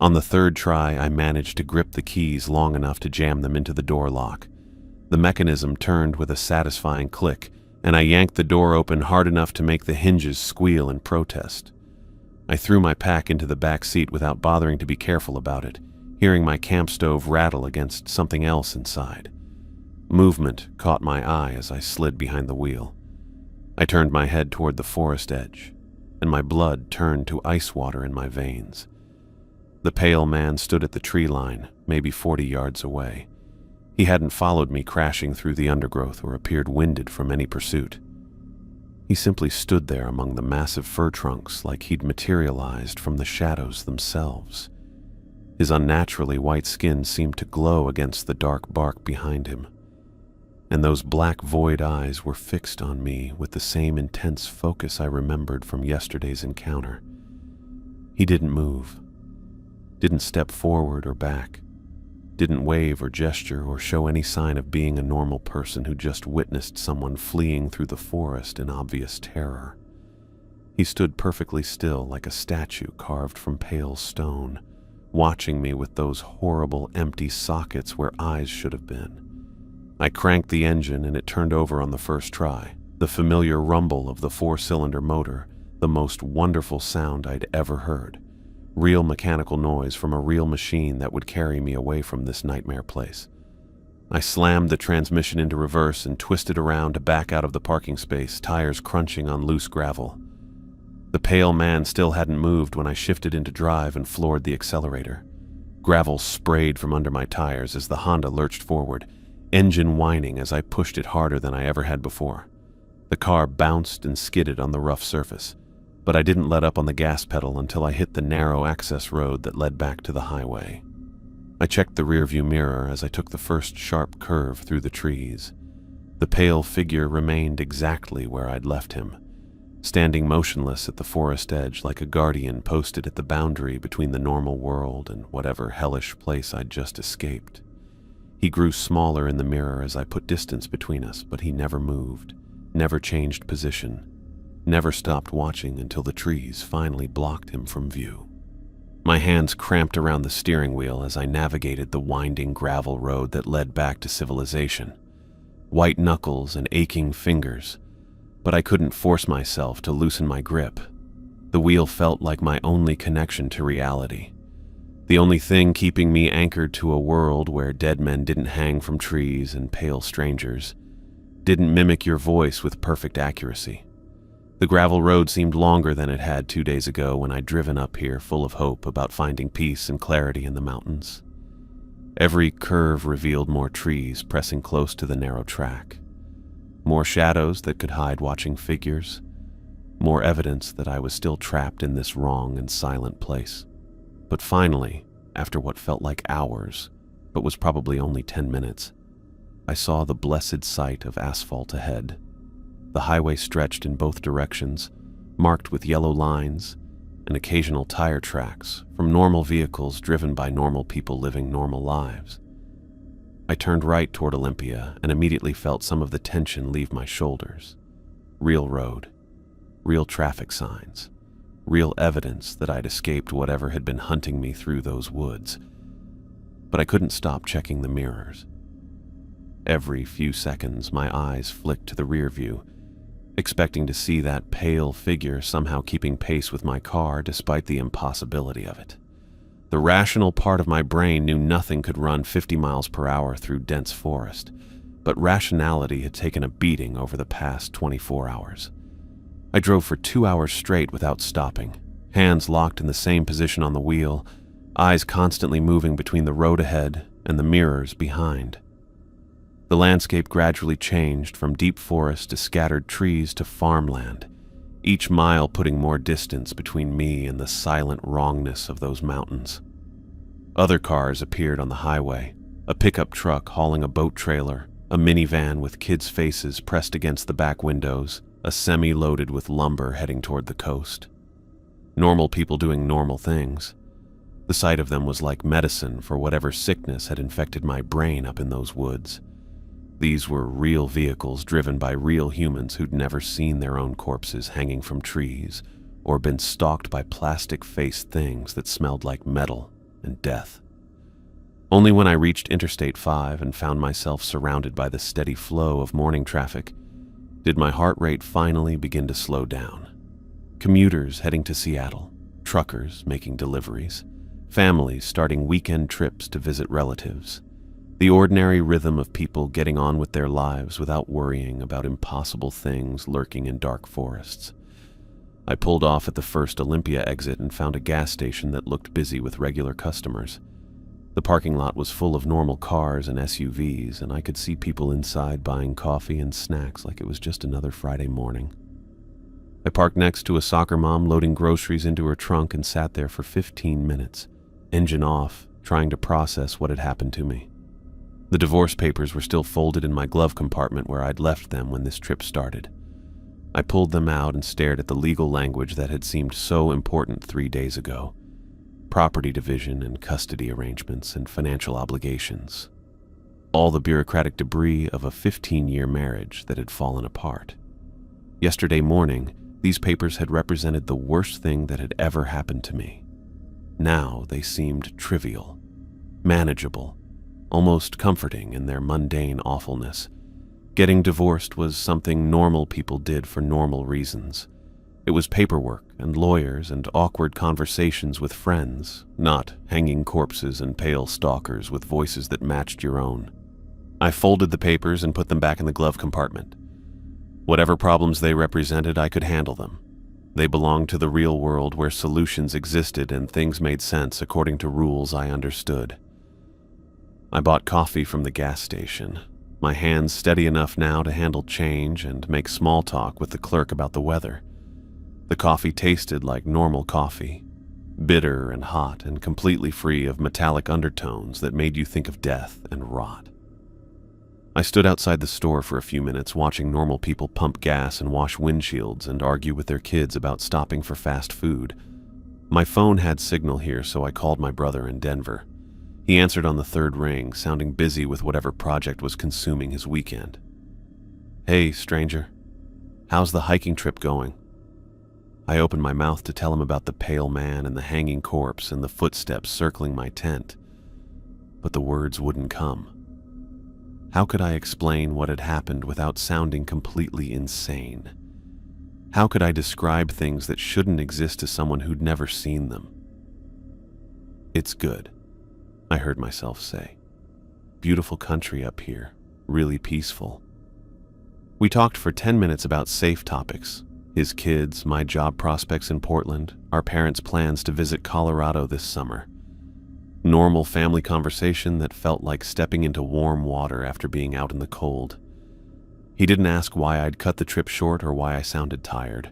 On the third try, I managed to grip the keys long enough to jam them into the door lock. The mechanism turned with a satisfying click, and I yanked the door open hard enough to make the hinges squeal in protest. I threw my pack into the back seat without bothering to be careful about it, hearing my camp stove rattle against something else inside. Movement caught my eye as I slid behind the wheel. I turned my head toward the forest edge, and my blood turned to ice water in my veins. The pale man stood at the tree line, maybe 40 yards away. He hadn't followed me crashing through the undergrowth or appeared winded from any pursuit. He simply stood there among the massive fir trunks like he'd materialized from the shadows themselves. His unnaturally white skin seemed to glow against the dark bark behind him, and those black void eyes were fixed on me with the same intense focus I remembered from yesterday's encounter. He didn't move, didn't step forward or back, didn't wave or gesture or show any sign of being a normal person who just witnessed someone fleeing through the forest in obvious terror. He stood perfectly still like a statue carved from pale stone, watching me with those horrible empty sockets where eyes should have been. I cranked the engine and it turned over on the first try. The familiar rumble of the 4-cylinder motor, the most wonderful sound I'd ever heard. Real mechanical noise from a real machine that would carry me away from this nightmare place. I slammed the transmission into reverse and twisted around to back out of the parking space, tires crunching on loose gravel. The pale man still hadn't moved when I shifted into drive and floored the accelerator. Gravel sprayed from under my tires as the Honda lurched forward, engine whining as I pushed it harder than I ever had before. The car bounced and skidded on the rough surface, but I didn't let up on the gas pedal until I hit the narrow access road that led back to the highway. I checked the rearview mirror as I took the first sharp curve through the trees. The pale figure remained exactly where I'd left him, standing motionless at the forest edge like a guardian posted at the boundary between the normal world and whatever hellish place I'd just escaped. He grew smaller in the mirror as I put distance between us, but he never moved, never changed position, never stopped watching until the trees finally blocked him from view. My hands cramped around the steering wheel as I navigated the winding gravel road that led back to civilization. White knuckles and aching fingers, but I couldn't force myself to loosen my grip. The wheel felt like my only connection to reality. The only thing keeping me anchored to a world where dead men didn't hang from trees and pale strangers, didn't mimic your voice with perfect accuracy. The gravel road seemed longer than it had 2 days ago when I'd driven up here full of hope about finding peace and clarity in the mountains. Every curve revealed more trees pressing close to the narrow track, more shadows that could hide watching figures, more evidence that I was still trapped in this wrong and silent place. But finally, after what felt like hours, but was probably only 10 minutes, I saw the blessed sight of asphalt ahead. The highway stretched in both directions, marked with yellow lines and occasional tire tracks from normal vehicles driven by normal people living normal lives. I turned right toward Olympia and immediately felt some of the tension leave my shoulders. Real road, real traffic signs, real evidence that I'd escaped whatever had been hunting me through those woods. But I couldn't stop checking the mirrors. Every few seconds, my eyes flicked to the rear view, expecting to see that pale figure somehow keeping pace with my car despite the impossibility of it. The rational part of my brain knew nothing could run 50 miles per hour through dense forest, but rationality had taken a beating over the past 24 hours. I drove for 2 hours straight without stopping, hands locked in the same position on the wheel, eyes constantly moving between the road ahead and the mirrors behind. The landscape gradually changed from deep forest to scattered trees to farmland, each mile putting more distance between me and the silent wrongness of those mountains. Other cars appeared on the highway, a pickup truck hauling a boat trailer, a minivan with kids' faces pressed against the back windows, a semi loaded with lumber heading toward the coast. Normal people doing normal things. The sight of them was like medicine for whatever sickness had infected my brain up in those woods. These were real vehicles driven by real humans who'd never seen their own corpses hanging from trees or been stalked by plastic-faced things that smelled like metal and death. Only when I reached Interstate 5 and found myself surrounded by the steady flow of morning traffic did my heart rate finally begin to slow down. Commuters heading to Seattle, truckers making deliveries, families starting weekend trips to visit relatives. The ordinary rhythm of people getting on with their lives without worrying about impossible things lurking in dark forests. I pulled off at the first Olympia exit and found a gas station that looked busy with regular customers. The parking lot was full of normal cars and SUVs, and I could see people inside buying coffee and snacks like it was just another Friday morning. I parked next to a soccer mom loading groceries into her trunk and sat there for 15 minutes, engine off, trying to process what had happened to me. The divorce papers were still folded in my glove compartment where I'd left them when this trip started. I pulled them out and stared at the legal language that had seemed so important 3 days ago. Property division and custody arrangements and financial obligations. All the bureaucratic debris of a 15-year marriage that had fallen apart. Yesterday morning, these papers had represented the worst thing that had ever happened to me. Now they seemed trivial, manageable, almost comforting in their mundane awfulness. Getting divorced was something normal people did for normal reasons. It was paperwork and lawyers and awkward conversations with friends, not hanging corpses and pale stalkers with voices that matched your own. I folded the papers and put them back in the glove compartment. Whatever problems they represented, I could handle them. They belonged to the real world where solutions existed and things made sense according to rules I understood. I bought coffee from the gas station, my hands steady enough now to handle change and make small talk with the clerk about the weather. The coffee tasted like normal coffee, bitter and hot and completely free of metallic undertones that made you think of death and rot. I stood outside the store for a few minutes watching normal people pump gas and wash windshields and argue with their kids about stopping for fast food. My phone had signal here, so I called my brother in Denver. He answered on the third ring, sounding busy with whatever project was consuming his weekend. "Hey, stranger. How's the hiking trip going?" I opened my mouth to tell him about the pale man and the hanging corpse and the footsteps circling my tent, but the words wouldn't come. How could I explain what had happened without sounding completely insane? How could I describe things that shouldn't exist to someone who'd never seen them? "It's good," I heard myself say. "Beautiful country up here, really peaceful." We talked for 10 minutes about safe topics. His kids, my job prospects in Portland, our parents' plans to visit Colorado this summer. Normal family conversation that felt like stepping into warm water after being out in the cold. He didn't ask why I'd cut the trip short or why I sounded tired.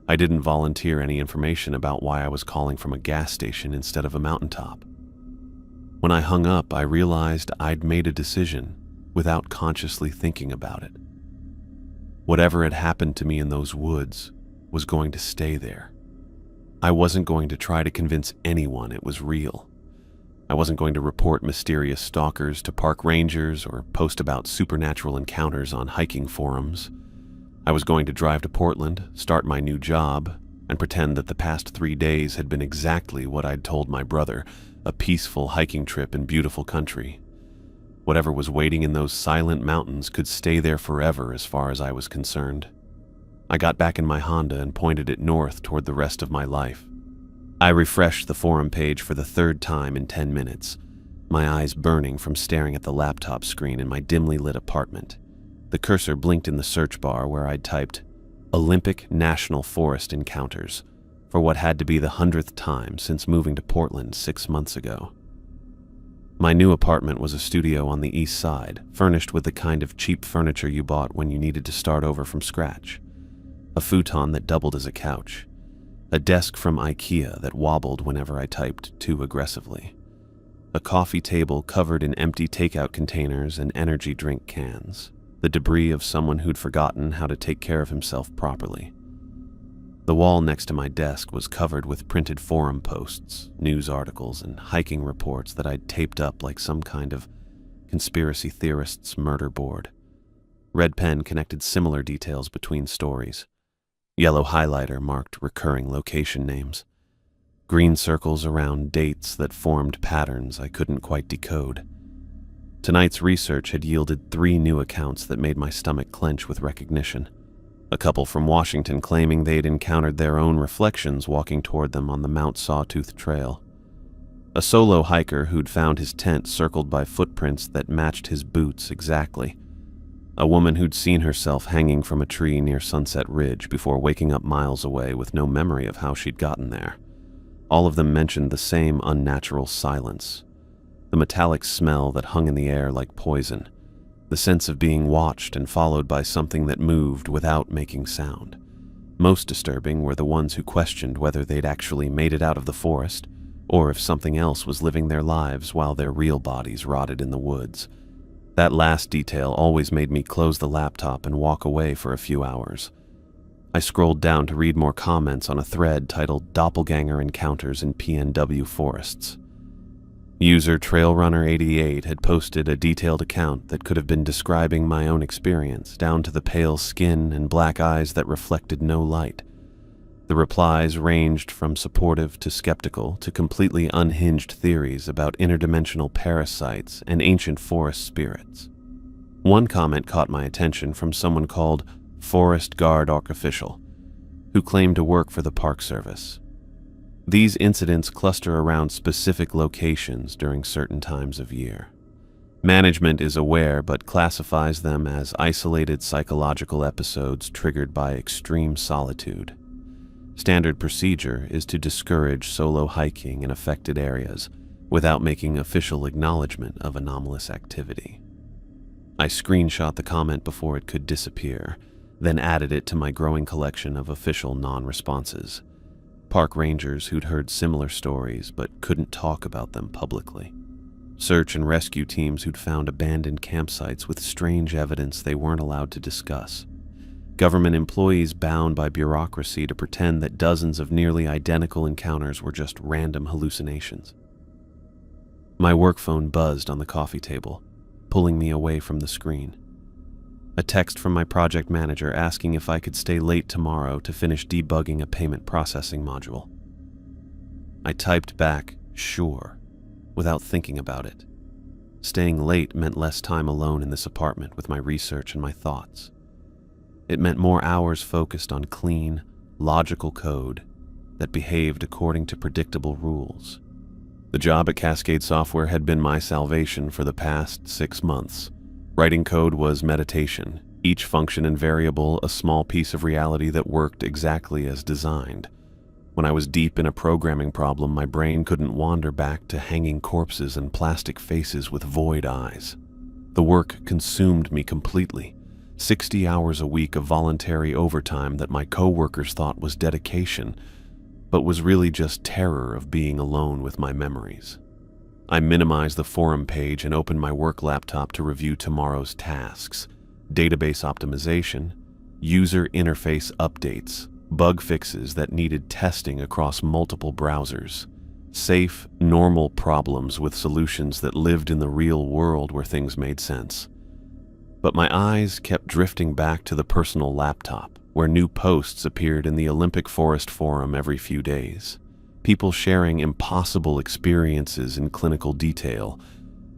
I didn't volunteer any information about why I was calling from a gas station instead of a mountaintop. When I hung up, I realized I'd made a decision without consciously thinking about it. Whatever had happened to me in those woods was going to stay there. I wasn't going to try to convince anyone it was real. I wasn't going to report mysterious stalkers to park rangers or post about supernatural encounters on hiking forums. I was going to drive to Portland, start my new job, and pretend that the past 3 days had been exactly what I'd told my brother, a peaceful hiking trip in beautiful country. Whatever was waiting in those silent mountains could stay there forever as far as I was concerned. I got back in my Honda and pointed it north toward the rest of my life. I refreshed the forum page for the third time in 10 minutes, my eyes burning from staring at the laptop screen in my dimly lit apartment. The cursor blinked in the search bar where I'd typed Olympic National Forest Encounters for what had to be the 100th time since moving to Portland 6 months ago. My new apartment was a studio on the east side, furnished with the kind of cheap furniture you bought when you needed to start over from scratch. A futon that doubled as a couch. A desk from IKEA that wobbled whenever I typed too aggressively. A coffee table covered in empty takeout containers and energy drink cans. The debris of someone who'd forgotten how to take care of himself properly. The wall next to my desk was covered with printed forum posts, news articles, and hiking reports that I'd taped up like some kind of conspiracy theorist's murder board. Red pen connected similar details between stories. Yellow highlighter marked recurring location names. Green circles around dates that formed patterns I couldn't quite decode. Tonight's research had yielded 3 new accounts that made my stomach clench with recognition. A couple from Washington claiming they'd encountered their own reflections walking toward them on the Mount Sawtooth Trail. A solo hiker who'd found his tent circled by footprints that matched his boots exactly. A woman who'd seen herself hanging from a tree near Sunset Ridge before waking up miles away with no memory of how she'd gotten there. All of them mentioned the same unnatural silence. The metallic smell that hung in the air like poison. The sense of being watched and followed by something that moved without making sound. Most disturbing were the ones who questioned whether they'd actually made it out of the forest, or if something else was living their lives while their real bodies rotted in the woods. That last detail always made me close the laptop and walk away for a few hours. I scrolled down to read more comments on a thread titled Doppelganger Encounters in PNW Forests. User TrailRunner88 had posted a detailed account that could have been describing my own experience, down to the pale skin and black eyes that reflected no light. The replies ranged from supportive to skeptical to completely unhinged theories about interdimensional parasites and ancient forest spirits. One comment caught my attention from someone called Forest Guard Official, who claimed to work for the Park Service. These incidents cluster around specific locations during certain times of year. Management is aware but classifies them as isolated psychological episodes triggered by extreme solitude. Standard procedure is to discourage solo hiking in affected areas without making official acknowledgement of anomalous activity. I screenshot the comment before it could disappear, then added it to my growing collection of official non-responses. Park rangers who'd heard similar stories but couldn't talk about them publicly. Search and rescue teams who'd found abandoned campsites with strange evidence they weren't allowed to discuss. Government employees bound by bureaucracy to pretend that dozens of nearly identical encounters were just random hallucinations. My work phone buzzed on the coffee table, pulling me away from the screen. A text from my project manager asking if I could stay late tomorrow to finish debugging a payment processing module. I typed back, sure, without thinking about it. Staying late meant less time alone in this apartment with my research and my thoughts. It meant more hours focused on clean, logical code that behaved according to predictable rules. The job at Cascade Software had been my salvation for the past 6 months. Writing code was meditation, each function and variable a small piece of reality that worked exactly as designed. When I was deep in a programming problem, my brain couldn't wander back to hanging corpses and plastic faces with void eyes. The work consumed me completely. 60 hours a week of voluntary overtime that my coworkers thought was dedication, but was really just terror of being alone with my memories. I minimized the forum page and opened my work laptop to review tomorrow's tasks: database optimization, user interface updates, bug fixes that needed testing across multiple browsers, safe, normal problems with solutions that lived in the real world where things made sense. But my eyes kept drifting back to the personal laptop, where new posts appeared in the Olympic Forest Forum every few days. People sharing impossible experiences in clinical detail,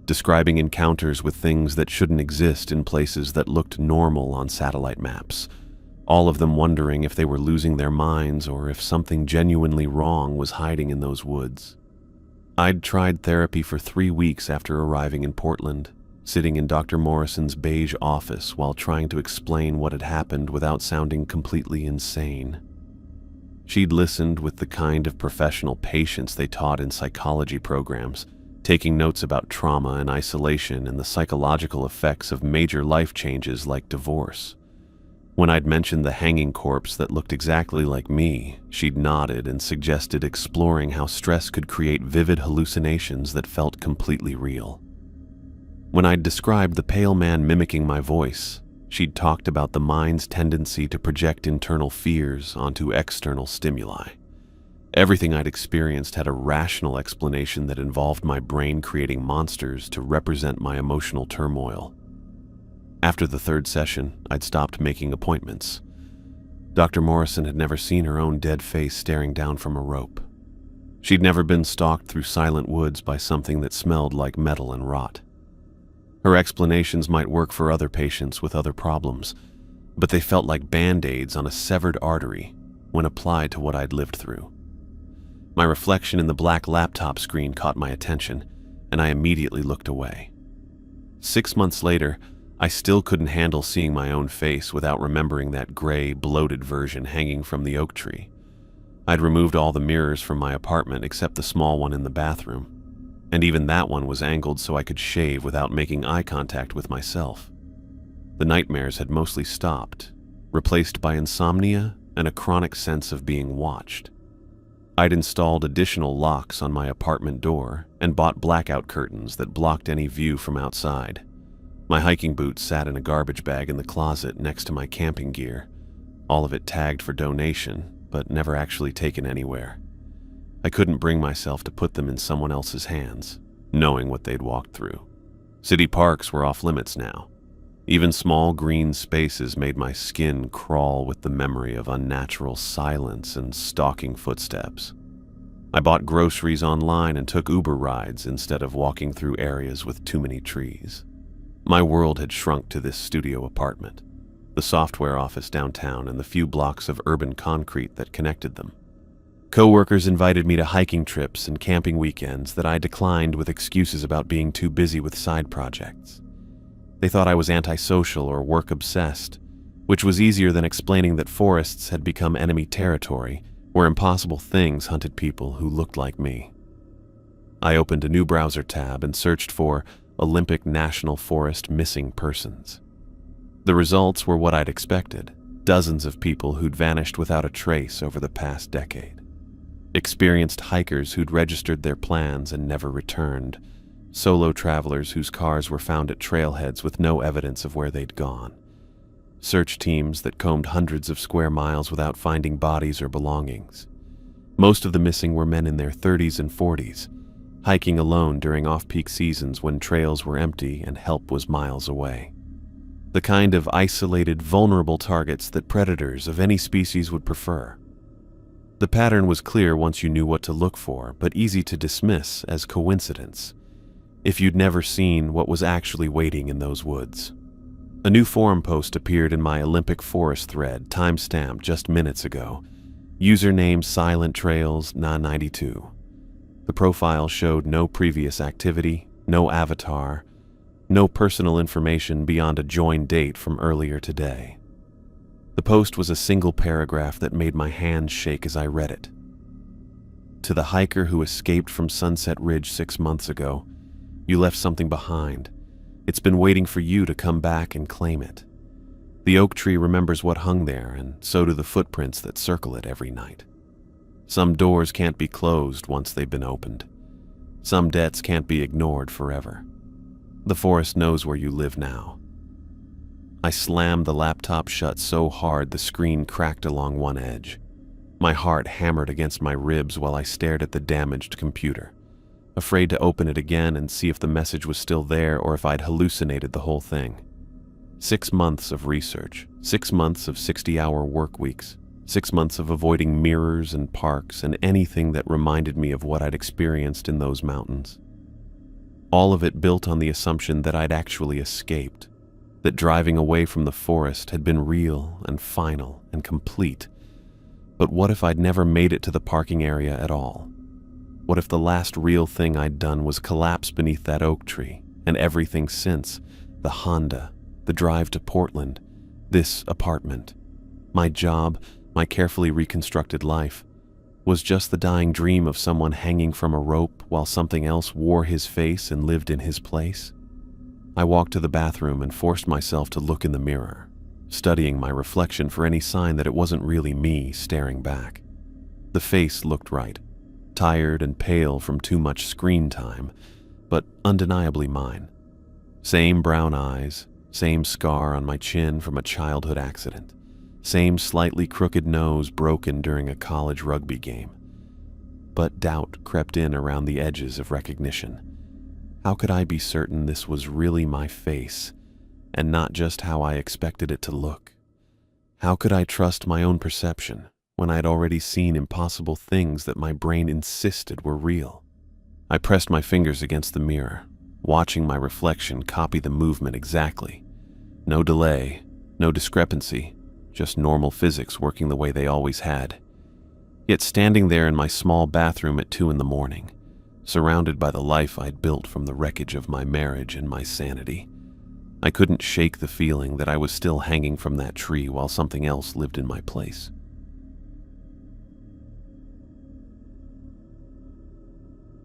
describing encounters with things that shouldn't exist in places that looked normal on satellite maps, all of them wondering if they were losing their minds or if something genuinely wrong was hiding in those woods. I'd tried therapy for 3 weeks after arriving in Portland, sitting in Dr. Morrison's beige office while trying to explain what had happened without sounding completely insane. She'd listened with the kind of professional patience they taught in psychology programs, taking notes about trauma and isolation and the psychological effects of major life changes like divorce. When I'd mentioned the hanging corpse that looked exactly like me, she'd nodded and suggested exploring how stress could create vivid hallucinations that felt completely real. When I'd described the pale man mimicking my voice, She'd talked about the mind's tendency to project internal fears onto external stimuli. Everything I'd experienced had a rational explanation that involved my brain creating monsters to represent my emotional turmoil. After the third session, I'd stopped making appointments. Dr. Morrison had never seen her own dead face staring down from a rope. She'd never been stalked through silent woods by something that smelled like metal and rot. Her explanations might work for other patients with other problems, but they felt like band-aids on a severed artery when applied to what I'd lived through. My reflection in the black laptop screen caught my attention, and I immediately looked away. 6 months later, I still couldn't handle seeing my own face without remembering that gray, bloated version hanging from the oak tree. I'd removed all the mirrors from my apartment except the small one in the bathroom, and even that one was angled so I could shave without making eye contact with myself. The nightmares had mostly stopped, replaced by insomnia and a chronic sense of being watched. I'd installed additional locks on my apartment door and bought blackout curtains that blocked any view from outside. My hiking boots sat in a garbage bag in the closet next to my camping gear, all of it tagged for donation, but never actually taken anywhere. I couldn't bring myself to put them in someone else's hands, knowing what they'd walked through. City parks were off limits now. Even small green spaces made my skin crawl with the memory of unnatural silence and stalking footsteps. I bought groceries online and took Uber rides instead of walking through areas with too many trees. My world had shrunk to this studio apartment, the software office downtown, and the few blocks of urban concrete that connected them. Coworkers invited me to hiking trips and camping weekends that I declined with excuses about being too busy with side projects. They thought I was antisocial or work-obsessed, which was easier than explaining that forests had become enemy territory where impossible things hunted people who looked like me. I opened a new browser tab and searched for Olympic National Forest missing persons. The results were what I'd expected, dozens of people who'd vanished without a trace over the past decade. Experienced hikers who'd registered their plans and never returned, solo travelers whose cars were found at trailheads with no evidence of where they'd gone, search teams that combed hundreds of square miles without finding bodies or belongings. Most of the missing were men in their 30s and 40s, hiking alone during off-peak seasons when trails were empty and help was miles away. The kind of isolated, vulnerable targets that predators of any species would prefer. The pattern was clear once you knew what to look for, but easy to dismiss as coincidence if you'd never seen what was actually waiting in those woods. A new forum post appeared in my Olympic Forest thread, time-stamped just minutes ago. Username Silent Trails 92. The profile showed no previous activity, no avatar, no personal information beyond a join date from earlier today. The post was a single paragraph that made my hands shake as I read it. To the hiker who escaped from Sunset Ridge 6 months ago, you left something behind. It's been waiting for you to come back and claim it. The oak tree remembers what hung there, and so do the footprints that circle it every night. Some doors can't be closed once they've been opened. Some debts can't be ignored forever. The forest knows where you live now. I slammed the laptop shut so hard the screen cracked along one edge. My heart hammered against my ribs while I stared at the damaged computer, afraid to open it again and see if the message was still there or if I'd hallucinated the whole thing. 6 months of research, 6 months of 60-hour work weeks, 6 months of avoiding mirrors and parks and anything that reminded me of what I'd experienced in those mountains. All of it built on the assumption that I'd actually escaped, that driving away from the forest had been real and final and complete. But what if I'd never made it to the parking area at all? What if the last real thing I'd done was collapse beneath that oak tree, and everything since, the Honda, the drive to Portland, this apartment, my job, my carefully reconstructed life, was just the dying dream of someone hanging from a rope while something else wore his face and lived in his place? I walked to the bathroom and forced myself to look in the mirror, studying my reflection for any sign that it wasn't really me staring back. The face looked right, tired and pale from too much screen time, but undeniably mine. Same brown eyes, Same scar on my chin from a childhood accident. Same slightly crooked nose broken during a college rugby game. But doubt crept in around the edges of recognition. How could I be certain this was really my face, and not just how I expected it to look? How could I trust my own perception when I had already seen impossible things that my brain insisted were real? I pressed my fingers against the mirror, watching my reflection copy the movement exactly. No delay, no discrepancy, just normal physics working the way they always had. Yet standing there in my small bathroom at 2 a.m, surrounded by the life I'd built from the wreckage of my marriage and my sanity, I couldn't shake the feeling that I was still hanging from that tree while something else lived in my place.